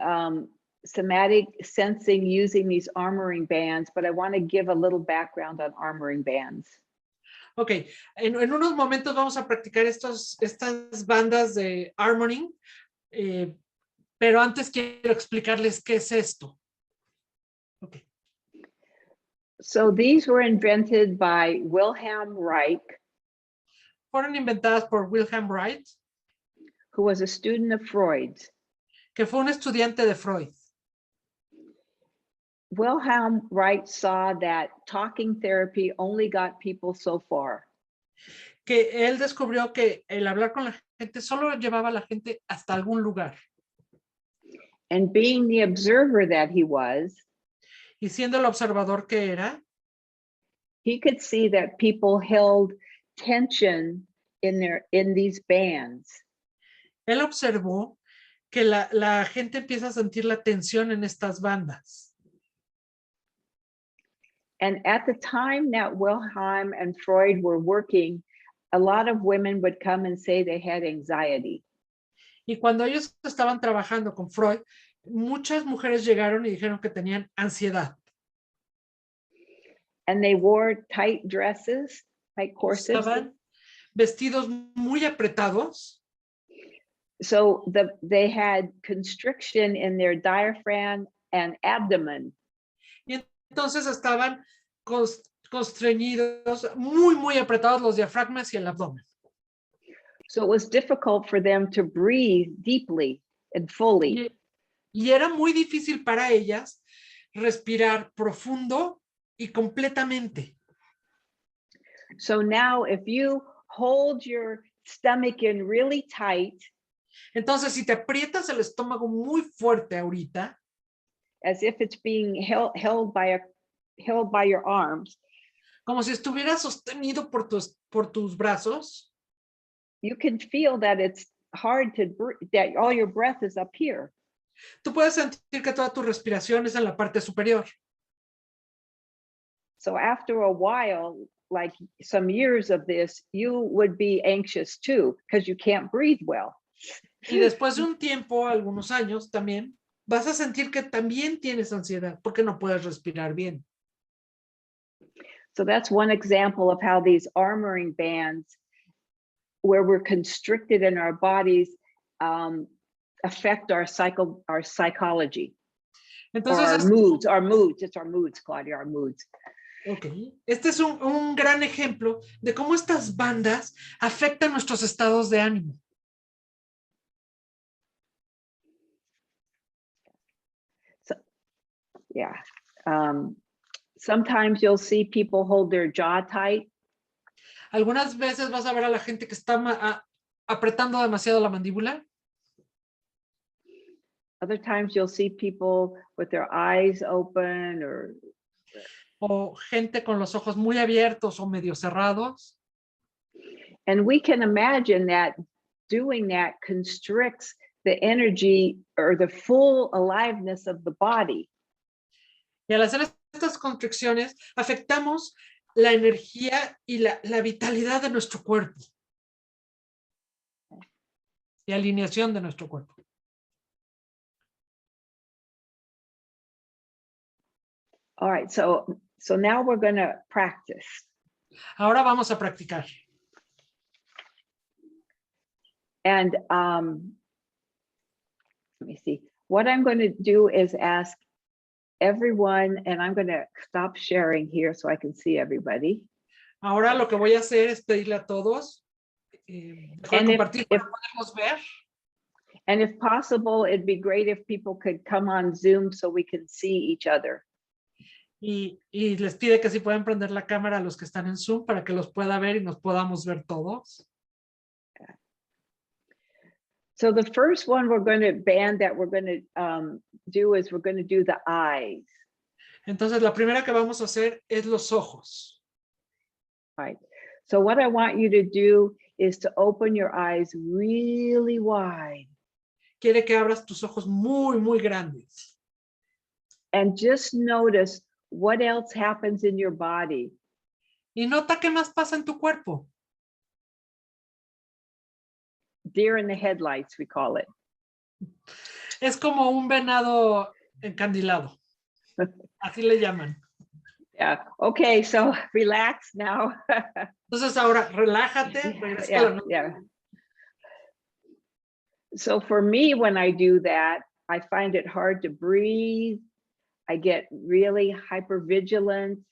somatic sensing using these armoring bands, but I want to give a little background on armoring bands. Ok, en unos momentos vamos a practicar estas bandas de armoring, pero antes quiero explicarles qué es esto. Okay. So these were invented by Wilhelm Reich, Fueron inventadas por Wilhelm Reich, who was a student of Freud's. que fue un estudiante de Freud. Wilhelm Reich saw that talking therapy only got people so far. Que él descubrió que el hablar con la gente solo llevaba a la gente hasta algún lugar. And being the observer that he was, Y siendo el observador que era, he could see that people held tension in these bands. él observó que la gente empieza a sentir la tensión en estas bandas. And at the time that Wilhelm and Freud were working, a lot of women would come and say they had anxiety. Y cuando ellos estaban trabajando con Freud, muchas mujeres llegaron y dijeron que tenían ansiedad. And they wore tight dresses, tight corsets. Estaban vestidos muy apretados. So they had constriction in their diaphragm and abdomen. Y entonces estaban constreñidos, muy apretados los diafragmas y el abdomen. So it was difficult for them to breathe deeply and fully. Y era muy difícil para ellas respirar profundo y completamente. So now if you hold your stomach in really tight, Entonces, si te aprietas el estómago muy fuerte ahorita, as if it's being held by your arms, como si estuviera sostenido por tus brazos, you can feel that it's hard to breathe, that all your breath is up here. tú puedes sentir que toda tu respiración es en la parte superior. So after a while, like some years of this, you would be anxious too, because you can't breathe well. Y después de un tiempo, algunos años también, vas a sentir que también tienes ansiedad porque no puedes respirar bien. So that's one example of how these armoring bands, where we're constricted in our bodies, affect our psychology. Entonces, Our moods, it's our moods, Claudia, our moods. okay. Este es un gran ejemplo de cómo estas bandas afectan nuestros estados de ánimo. So, yeah. Sometimes you'll see people hold their jaw tight. Algunas veces vas a ver a la gente que está apretando demasiado la mandíbula. Other times you'll see people with their eyes open O gente con los ojos muy abiertos o medio cerrados. and we can imagine that doing that constricts the energy or the full aliveness of the body. Y al hacer estas constricciones, afectamos la energía y la vitalidad de nuestro cuerpo. Y alineación de nuestro cuerpo. All right, so now we're going to practice. Ahora vamos a practicar. And let me see. What I'm going to do is ask everyone, and I'm going to stop sharing here so I can see everybody. Ahora lo que voy a hacer es pedirle a todos And compartir para poderlos ver. And if possible, it'd be great if people could come on Zoom so we can see each other. Y les pide que si pueden prender la cámara a los que están en Zoom para que los pueda ver y nos podamos ver todos. So the first one we're going to band that we're going to do is we're going to do the eyes. Entonces la primera que vamos a hacer es los ojos. Right. So what I want you to do is to open your eyes really wide. Quiere que abras tus ojos muy, muy grandes. And just notice what else happens in your body. Y nota qué más pasa en tu cuerpo. Deer in the headlights, we call it. Es como un venado encandilado. Así le llaman. Yeah. Okay, so relax now. Entonces ahora relájate. Yeah. So for me, when I do that, I find it hard to breathe. I get really hypervigilant.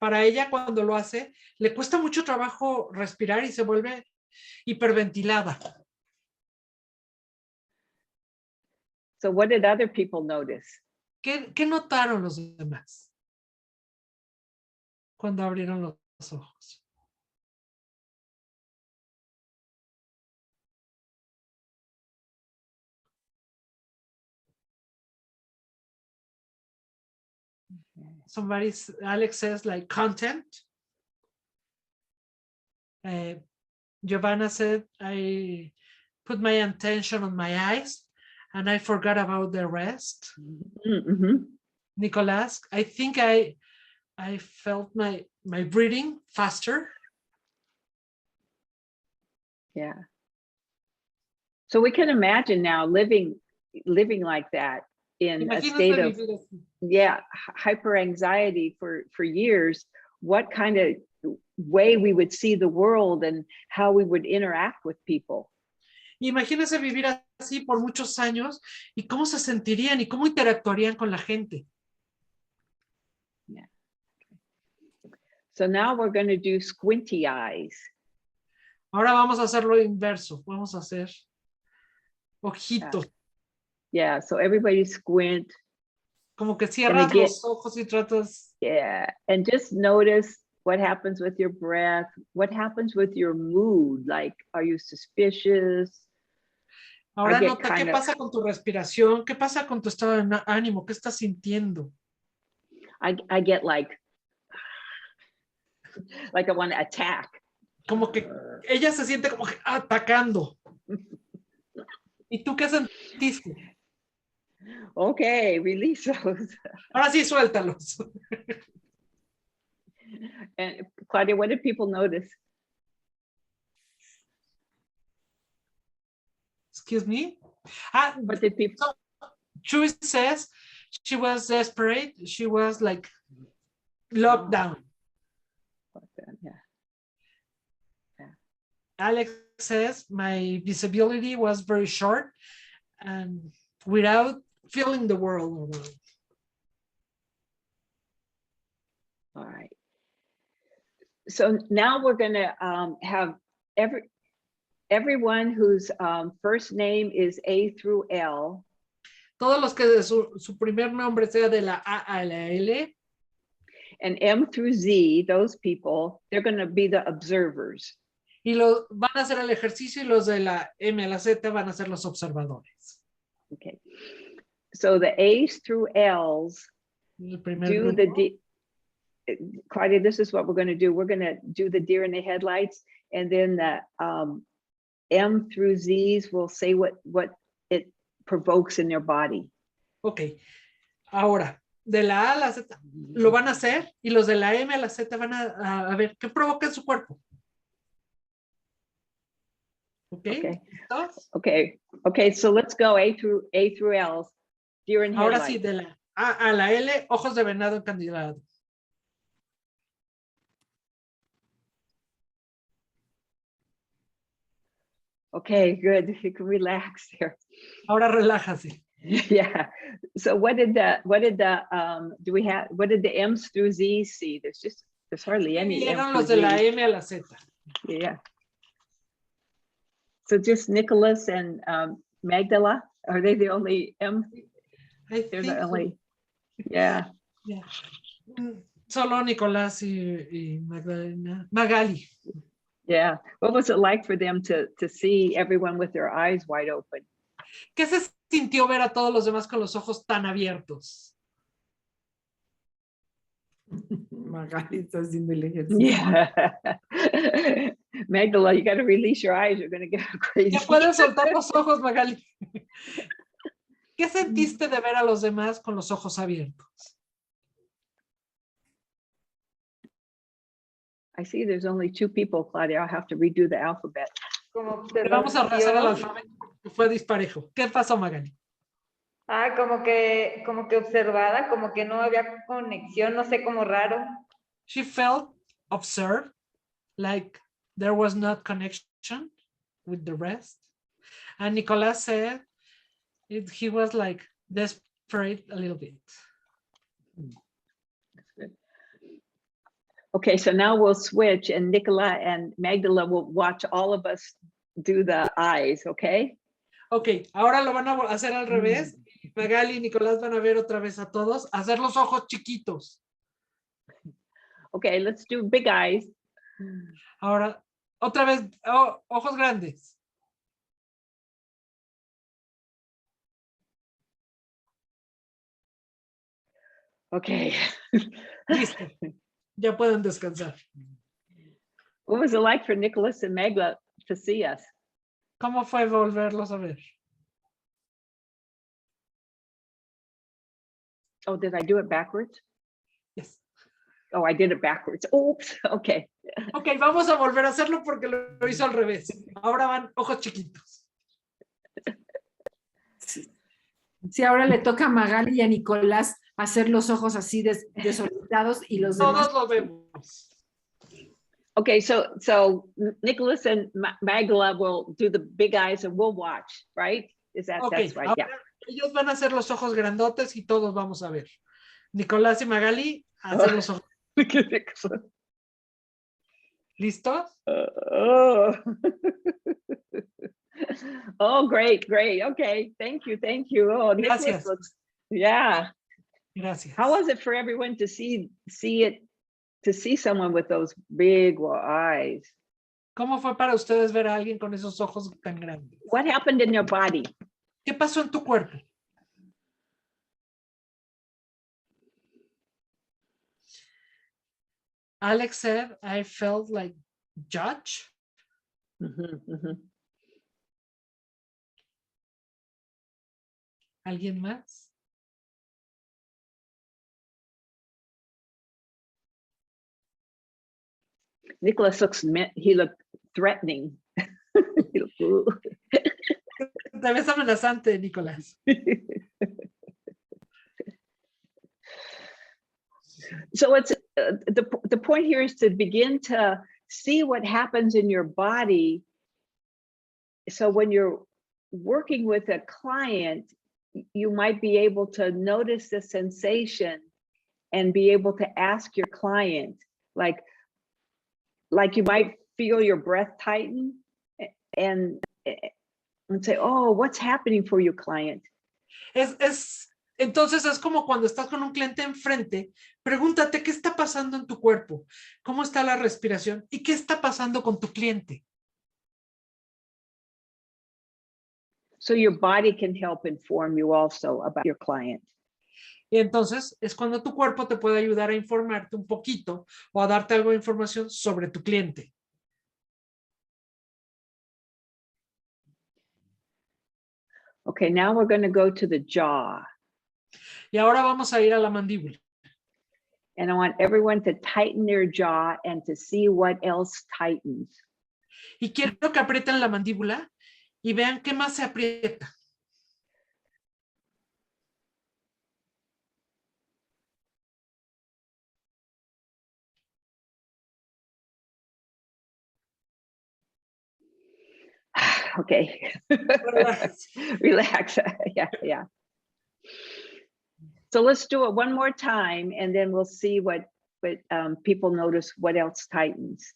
Para ella, cuando lo hace, le cuesta mucho trabajo respirar y se vuelve hiperventilada. So what did other people notice? ¿Qué notaron los demás cuando abrieron los ojos? Alex says like content. Giovanna said, I put my attention on my eyes and I forgot about the rest. Mm-hmm. Nicolas, I think I felt my breathing faster. Yeah. So we can imagine now living like that in a state of hyper anxiety for years, what kind of way we would see the world and how we would interact with people. Imagínense vivir así por muchos años y cómo se sentirían y cómo interactuarían con la gente. Yeah. So now we're going to do squinty eyes. Ahora vamos a hacerlo inverso. Vamos a hacer ojitos. Yeah, so everybody squint. Como que cierras los ojos y tratas. Yeah, and just notice what happens with your breath, what happens with your mood, like, are you suspicious? Ahora nota qué pasa con tu respiración, qué pasa con tu estado de ánimo, qué estás sintiendo. I get like I want to attack. Como que ella se siente como que atacando. ¿Y tú qué sentiste? Okay, release those. Ahora sí, suéltalos. And Claudia, what did people notice? Excuse me? What did people? So, Joyce says she was desperate. She was like locked down. Yeah. Alex says my visibility was very short and without feeling the world around. All right. So now we're going to have everyone whose first name is A through L. Todos los que su primer nombre sea de la A a la L. And M through Z, those people, they're going to be the observers. Y van a hacer el ejercicio y los de la M a la Z van a ser los observadores. Okay. So the A's through L's El primer do grupo. the Claudia, this is what we're going to do. We're going to do the deer in the headlights, and then the M through Z's will say what it provokes in their body. Ok. Ahora, de la A a la Z lo van a hacer y los de la M a la Z van a ver qué provoca en su cuerpo. Okay. ¿Listos? Okay, so let's go A through L. Deer in Ahora sí, headlights. de la A a la L, ojos de venado encandilado. Okay, good. You can relax there. Ahora relájase. Yeah. So what did the M's through Z's see? There's hardly any M Vieron through los de la Z. M a la Z. Yeah. So just Nicholas and Magdala, are they the only M? I They're think the so. only, yeah. Yeah. Solo Nicolás y Magdalena. Magali. Yeah. What was it like for them to see everyone with their eyes wide open? ¿Qué se sintió ver a todos los demás con los ojos tan abiertos? Magali está haciendo el ejercicio. Yeah. Magdala, you got to release your eyes. You're going to get crazy. Ya puedes soltar los ojos, Magali. ¿Qué sentiste de ver a los demás con los ojos abiertos? I see there's only 2 people, Claudia. I'll have to redo the alphabet. Como Vamos a rezar al observación. alfabeto. Fue disparejo. ¿Qué pasó, Magali? Como que observada, como que no había conexión, no sé, como raro. She felt observed, like there was not connection with the rest. And Nicolas said he was like desperate a little bit. Okay, so now we'll switch and Nicola and Magdala will watch all of us do the eyes, okay? Ok, ahora lo van a hacer al revés. Magali y Nicolás van a ver otra vez a todos, hacer los ojos chiquitos. Okay, let's do big eyes. Ahora, otra vez, ojos grandes. Okay. Listo. Ya pueden descansar. What was it like for Nicholas and Magla to see us? ¿Cómo fue volverlos a ver? Oh, did I do it backwards? Yes. Oh, I did it backwards. Oops. Okay. Ok, vamos a volver a hacerlo porque lo hizo al revés. Ahora van ojos chiquitos. Sí, ahora le toca a Magali y a Nicolás hacer los ojos así desorbitados y los demás. Todos lo vemos. Okay, so Nicholas and Magdala will do the big eyes and we'll watch, right? Okay, That's right? ahora Yeah. ellos van a hacer los ojos grandotes y todos vamos a ver. Nicolás y Magali a hacer los ojos. ¿Listos? Oh. Oh, great. Okay, thank you. Oh, Nicholas Gracias. looks, yeah. Gracias. How was it for everyone to see someone with those big eyes? ¿Cómo fue para ustedes ver a alguien con esos ojos tan grandes? What happened in your body? ¿Qué pasó en tu cuerpo? Alex said, I felt like judge. ¿Alguien más? Nicholas he looked threatening. Te ves amenazante, Nicolás. So it's the point here is to begin to see what happens in your body. So when you're working with a client, you might be able to notice the sensation and be able to ask your client, like you might feel your breath tighten and say, oh, what's happening for your client? Entonces es como cuando estás con un cliente enfrente, pregúntate qué está pasando en tu cuerpo, cómo está la respiración y qué está pasando con tu cliente. So your body can help inform you also about your client. Y entonces es cuando tu cuerpo te puede ayudar a informarte un poquito o a darte algo de información sobre tu cliente. Okay, now we're going to go to the jaw. Y Y ahora vamos a ir a la mandíbula. And I want everyone to tighten their jaw and to see what else tightens. Y quiero que aprieten la mandíbula y vean qué más se aprieta. Okay. Relax. Relax. Yeah. So let's do it one more time, and then we'll see what people notice, what else tightens.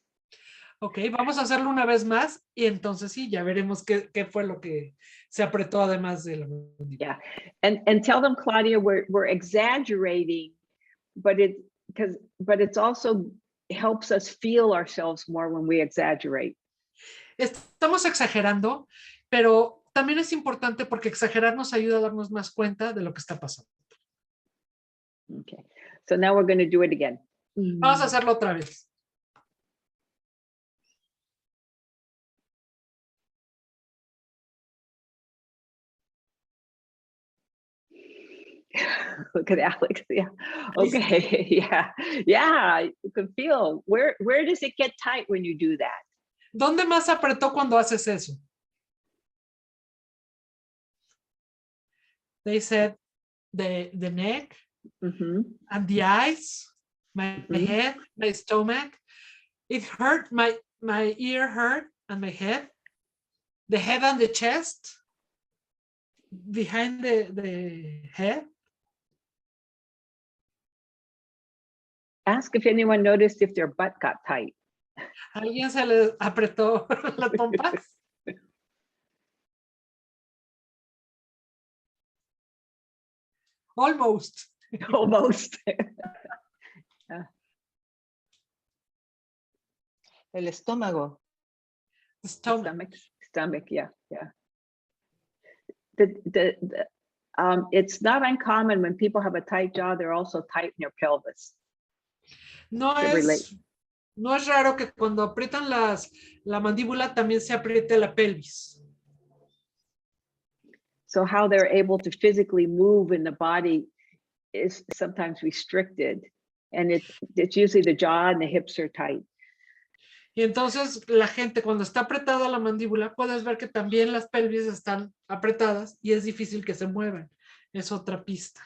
Ok, vamos a hacerlo una vez más y entonces sí, ya veremos qué fue lo que se apretó además de la mandíbula. Yeah, and tell them, Claudia, we're exaggerating, but it's also helps us feel ourselves more when we exaggerate. Estamos exagerando, pero también es importante porque exagerar nos ayuda a darnos más cuenta de lo que está pasando. Okay, so now we're going to do it again. Vamos a hacerlo otra vez. Look at Alex. Yeah. Okay. Yeah. You can feel where does it get tight when you do that? ¿Dónde más apretó cuando haces eso? They said the neck, and the eyes, my head, my stomach. It hurt, my ear hurt, and my head. The head and the chest, behind the head. Ask if anyone noticed if their butt got tight. ¿Alguien se le apretó las pompas? Almost. Almost. El estómago. Stomach, yeah. It's not uncommon when people have a tight jaw, they're also tight in their pelvis. No es raro que cuando aprietan la mandíbula también se apriete la pelvis. So how they're able to physically move in the body is sometimes restricted, and it's usually the jaw and the hips are tight. Y entonces la gente cuando está apretada la mandíbula, puedes ver que también las pelvis están apretadas y es difícil que se muevan. Es otra pista.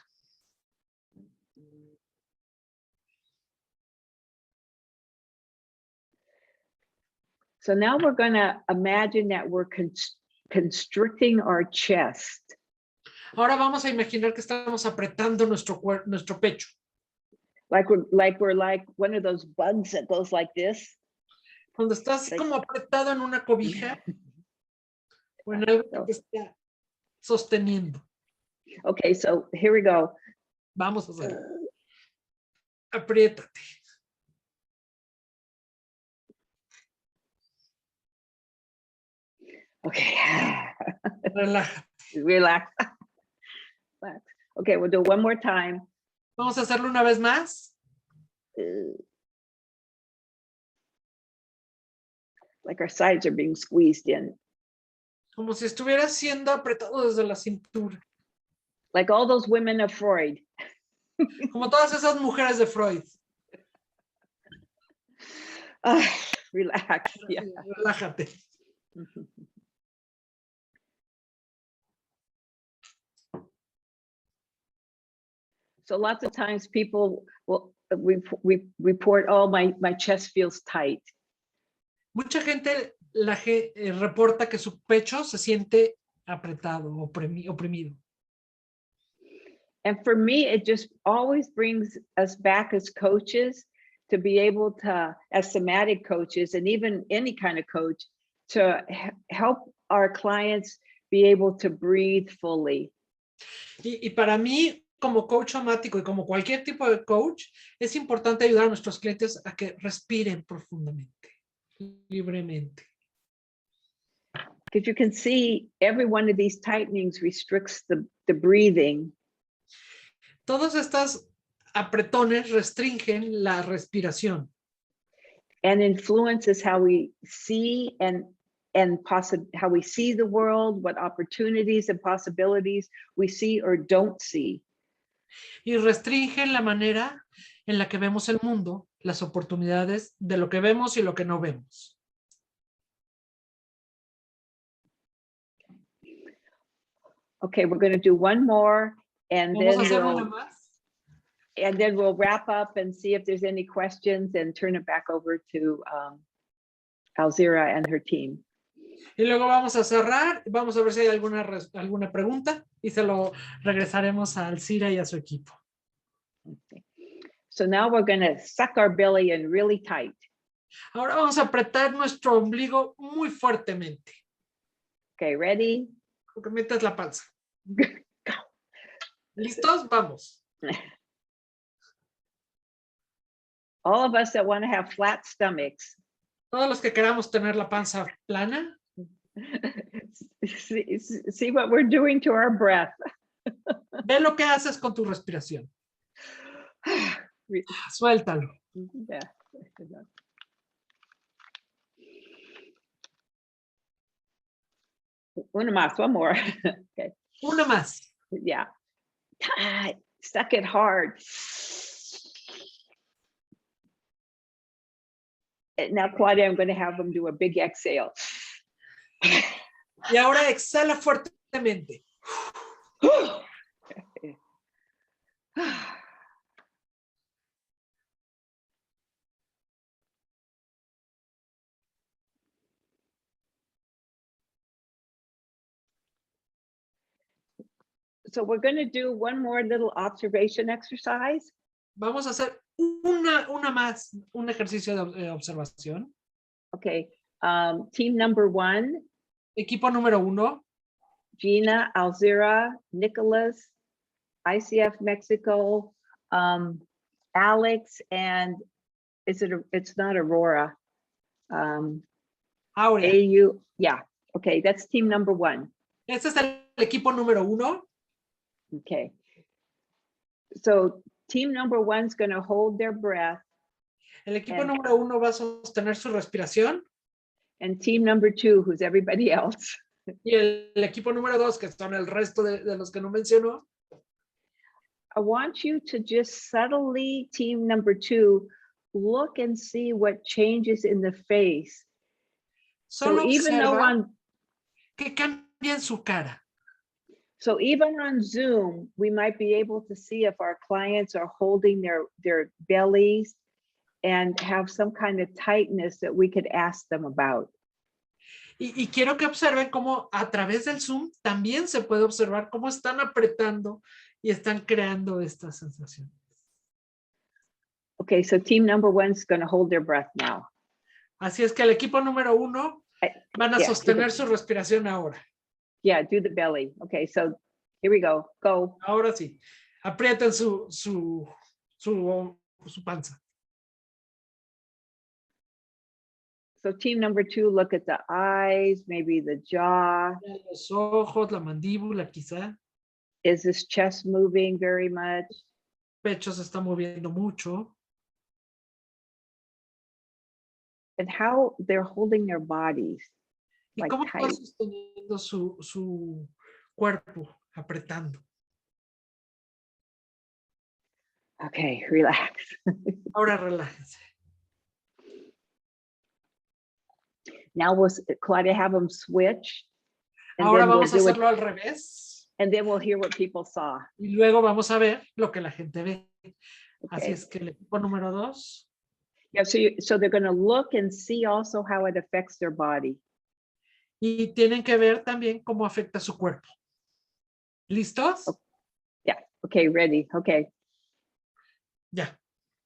So now we're going to imagine that we're constricting our chest. Ahora vamos a imaginar que estamos apretando nuestro pecho. Like we're like one of those bugs that goes like this. Cuando estás como apretado en una cobija o en algo que te está sosteniendo. Okay, so here we go. Vamos a hacerlo. Apriétate. Okay. Relaja. Relax. Okay, we'll do it one more time. Vamos a hacerlo una vez más. Like our sides are being squeezed in. Como si estuviera siendo apretado desde la cintura. Like all those women of Freud. Como todas esas mujeres de Freud. Relax. Yeah. Relájate. So lots of times people will report, oh, my chest feels tight. Mucha gente reporta que su pecho se siente apretado, oprimido. And for me, it just always brings us back as coaches to be able to, as somatic coaches, and even any kind of coach, to help our clients be able to breathe fully. Y para mí, como coach somático y como cualquier tipo de coach, es importante ayudar a nuestros clientes a que respiren profundamente, libremente. Because you can see every one of these tightenings restricts the breathing. Todos estos apretones restringen la respiración. And influences how we see how we see the world, what opportunities and possibilities we see or don't see. y restringen la manera en la que vemos el mundo, las oportunidades de lo que vemos y lo que no vemos. Okay, we're going to do one more, and Vamos a then hacer una más. we'll wrap up and see if there's any questions and turn it back over to Alzira and her team. Y luego vamos a cerrar, vamos a ver si hay alguna pregunta y se lo regresaremos a Alzira y a su equipo. Okay. So now we're going to suck our belly in really tight. Ahora vamos a apretar nuestro ombligo muy fuertemente. Okay, ready? Porque metas la panza. ¿Listos? Vamos. All of us that want to have flat stomachs. Todos los que queramos tener la panza plana, See what we're doing to our breath. ve lo que haces con tu respiración. Suéltalo. Yeah. One more. Okay. Una más. Yeah. Suck it hard. And now, Claudia, I'm going to have them do a big exhale. Y ahora exhala fuertemente. So we're going to do one more little observation exercise. Vamos a hacer una más, un ejercicio de observación. Okay. Team number 1, Equipo número 1, Gina, Alzira, Nicholas, ICF Mexico, Alex, and it's not Aurora. ahora. AU, yeah. Okay, that's team number 1. Este es el equipo número 1. Okay. So team number 1 is going to hold their breath. El equipo número 1 va a sostener su respiración. And team number 2, who's everybody else. Y el equipo número 2, que son el resto de los que no menciono. I want you to just subtly, team number 2, look and see what changes in the face. Solo So even though que cambia en su cara. So even on Zoom, we might be able to see if our clients are holding their bellies and have some kind of tightness that we could ask them about. Y quiero que observen cómo a través del Zoom también se puede observar cómo están apretando y están creando esta sensación. Okay, so team number 1 is going to hold their breath now. Así es que el equipo número 1 van a sostener su respiración ahora. Yeah, do the belly. Okay, so here we go. Go. Ahora sí. Aprieten su panza. So team number 2, look at the eyes, maybe the jaw. Los ojos, la mandíbula quizá. Is this chest moving very much? El pecho se está moviendo mucho. And how they're holding their bodies. Y Like cómo tight. está sosteniendo su cuerpo, apretando. Okay, relax. Ahora relájense. Now Claudia, have them switch. And Ahora then we'll vamos a do it, hacerlo al revés. and then we'll hear what people saw. Y luego vamos a ver lo que la gente ve. Así Okay. es que el equipo número 2. Yeah, so they're going to look and see also how it affects their body. Y tienen que ver también cómo afecta su cuerpo. ¿Listos? Yeah, okay, ready. Okay. Ya.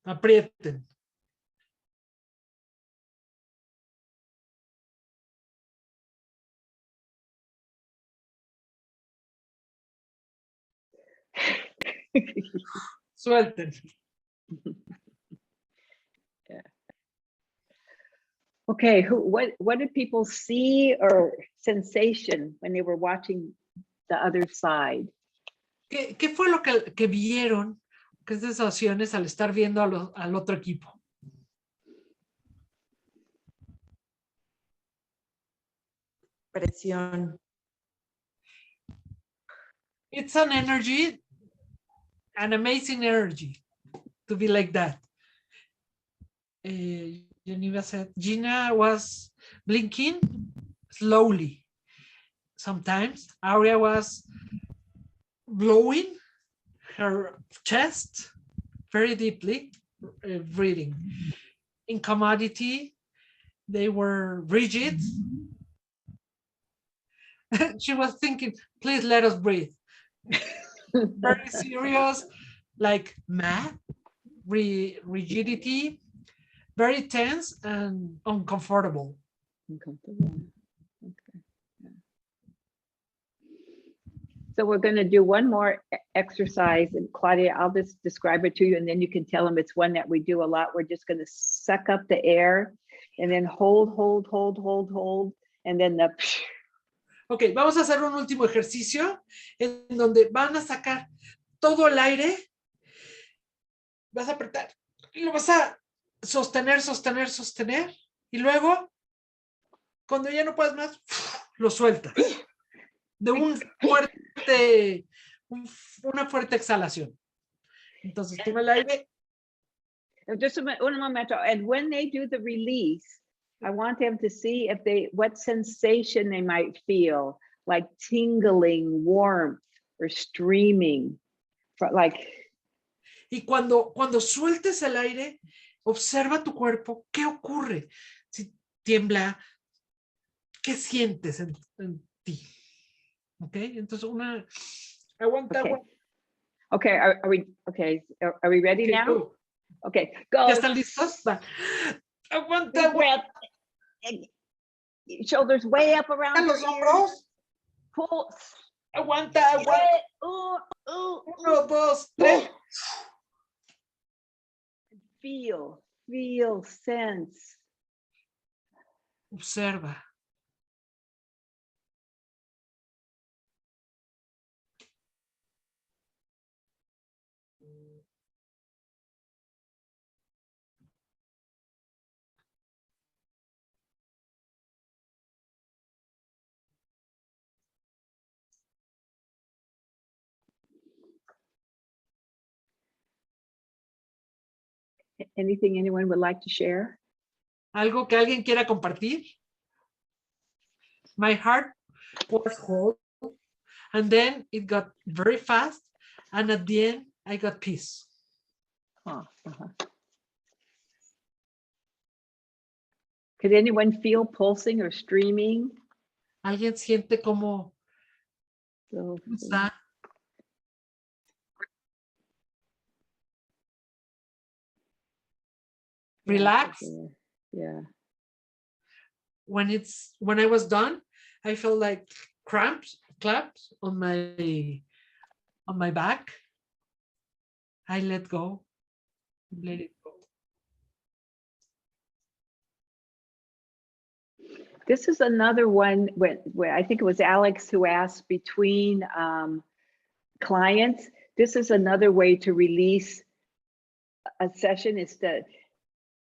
Aprieten. Suelten. Okay, what did people see or sensation when they were watching the other side? ¿Qué fue lo que vieron? ¿Qué sensaciones al estar viendo al otro equipo? Presión. It's an energy an amazing energy to be like that. Geneva said, Gina was blinking slowly. Sometimes Aurea was blowing her chest very deeply, breathing. In commodity, they were rigid. She was thinking, please let us breathe. Very serious, like math, rigidity, very tense and uncomfortable. Uncomfortable. Okay. Yeah. So we're going to do one more exercise, and Claudia, I'll just describe it to you, and then you can tell them it's one that we do a lot. We're just going to suck up the air and then hold, and then the. Ok, vamos a hacer un último ejercicio en donde van a sacar todo el aire, vas a apretar y lo vas a sostener, y luego, cuando ya no puedes más, lo sueltas. De una fuerte exhalación. Entonces, toma el aire. Just un momento. And when they do the release, I want them to see what sensation they might feel, like tingling, warmth, or streaming. Y cuando sueltes el aire, observa tu cuerpo, ¿qué ocurre? Si tiembla, ¿qué sientes en ti? Ok, entonces aguanta. Okay, are we ready now? Go. Okay, go. ¿Ya están listos? Va. Aguanta. Shoulders way up around los hombros. Pull. Aguanta. 1, 2, 3. Feel, sense. Observa. Anything anyone would like to share? ¿Algo que alguien quiera compartir? My heart was whole, and then it got very fast, and at the end, I got peace. Could anyone feel pulsing or streaming? ¿Alguien siente cómo está? Relax. Yeah. When I was done, I felt like claps on my back. I let it go. This is another one where I think it was Alex who asked between clients. This is another way to release a session, is to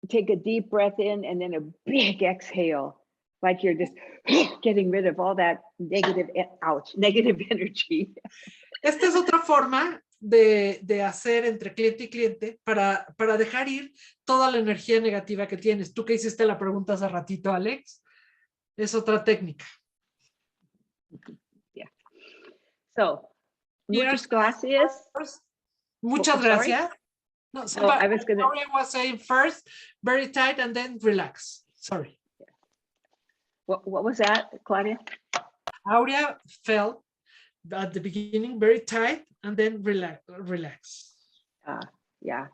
take a deep breath in and then a big exhale, like you're just getting rid of all that negative energy. Esta es otra forma de hacer entre cliente y cliente para dejar ir toda la energía negativa que tienes. Tú que hiciste la pregunta hace ratito, Alex, es otra técnica. Yeah. So, muchas gracias. Muchas gracias. No, I was going to. I was saying first, very tight, and then relax. Sorry. What was that, Claudia? Aurea felt at the beginning very tight, and then relax. Yeah.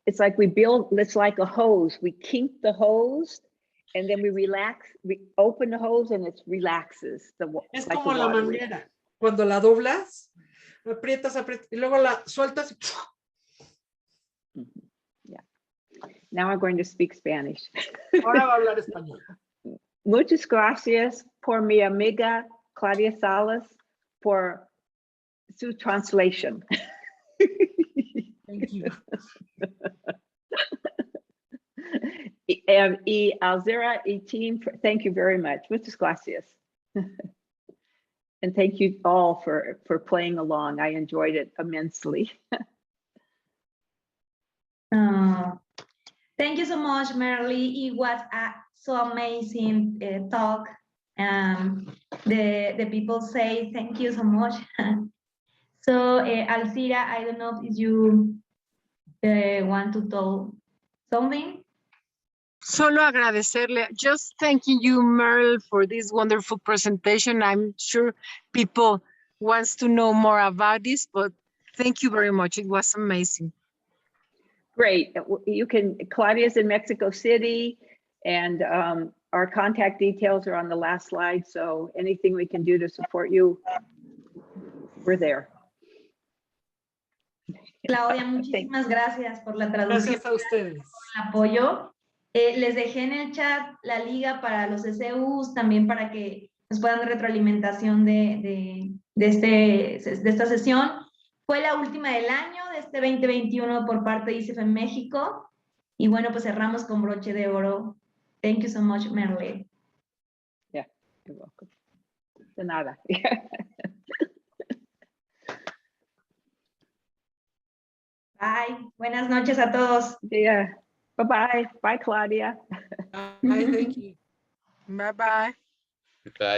It's like it's like a hose. We kink the hose, and then we relax. We open the hose, and it relaxes. Es like como la manguera. Cuando la doblas, aprietas, y luego la sueltas. Y... Yeah. Now I'm going to speak Spanish. Ahora va a hablar español. Muchas gracias por mi amiga Claudia Salas por su translation. Thank you. Y Alzira y team, thank you very much. Muchas gracias. And thank you all for playing along. I enjoyed it immensely. Thank you so much, Merly. It was so amazing talk. The people say thank you so much. So, Alcira, I don't know if you want to tell something. Solo agradecerle, just thanking you, Meryl, for this wonderful presentation. I'm sure people wants to know more about this, but thank you very much. It was amazing. Great. You can, Claudia's in Mexico City, and our contact details are on the last slide. So anything we can do to support you, we're there. Claudia, muchísimas gracias por la traducción. Gracias a ustedes. Por el apoyo. Les dejé en el chat la liga para los SUs, también para que nos puedan dar retroalimentación de esta sesión. Fue la última del año de este 2021 por parte de ICF en México. Y bueno, pues cerramos con broche de oro. Thank you so much, Merle. Yeah, you're welcome. De nada. Bye. Buenas noches a todos. Yeah. Bye-bye. Bye, Claudia. Bye, thank you. Bye-bye. Goodbye.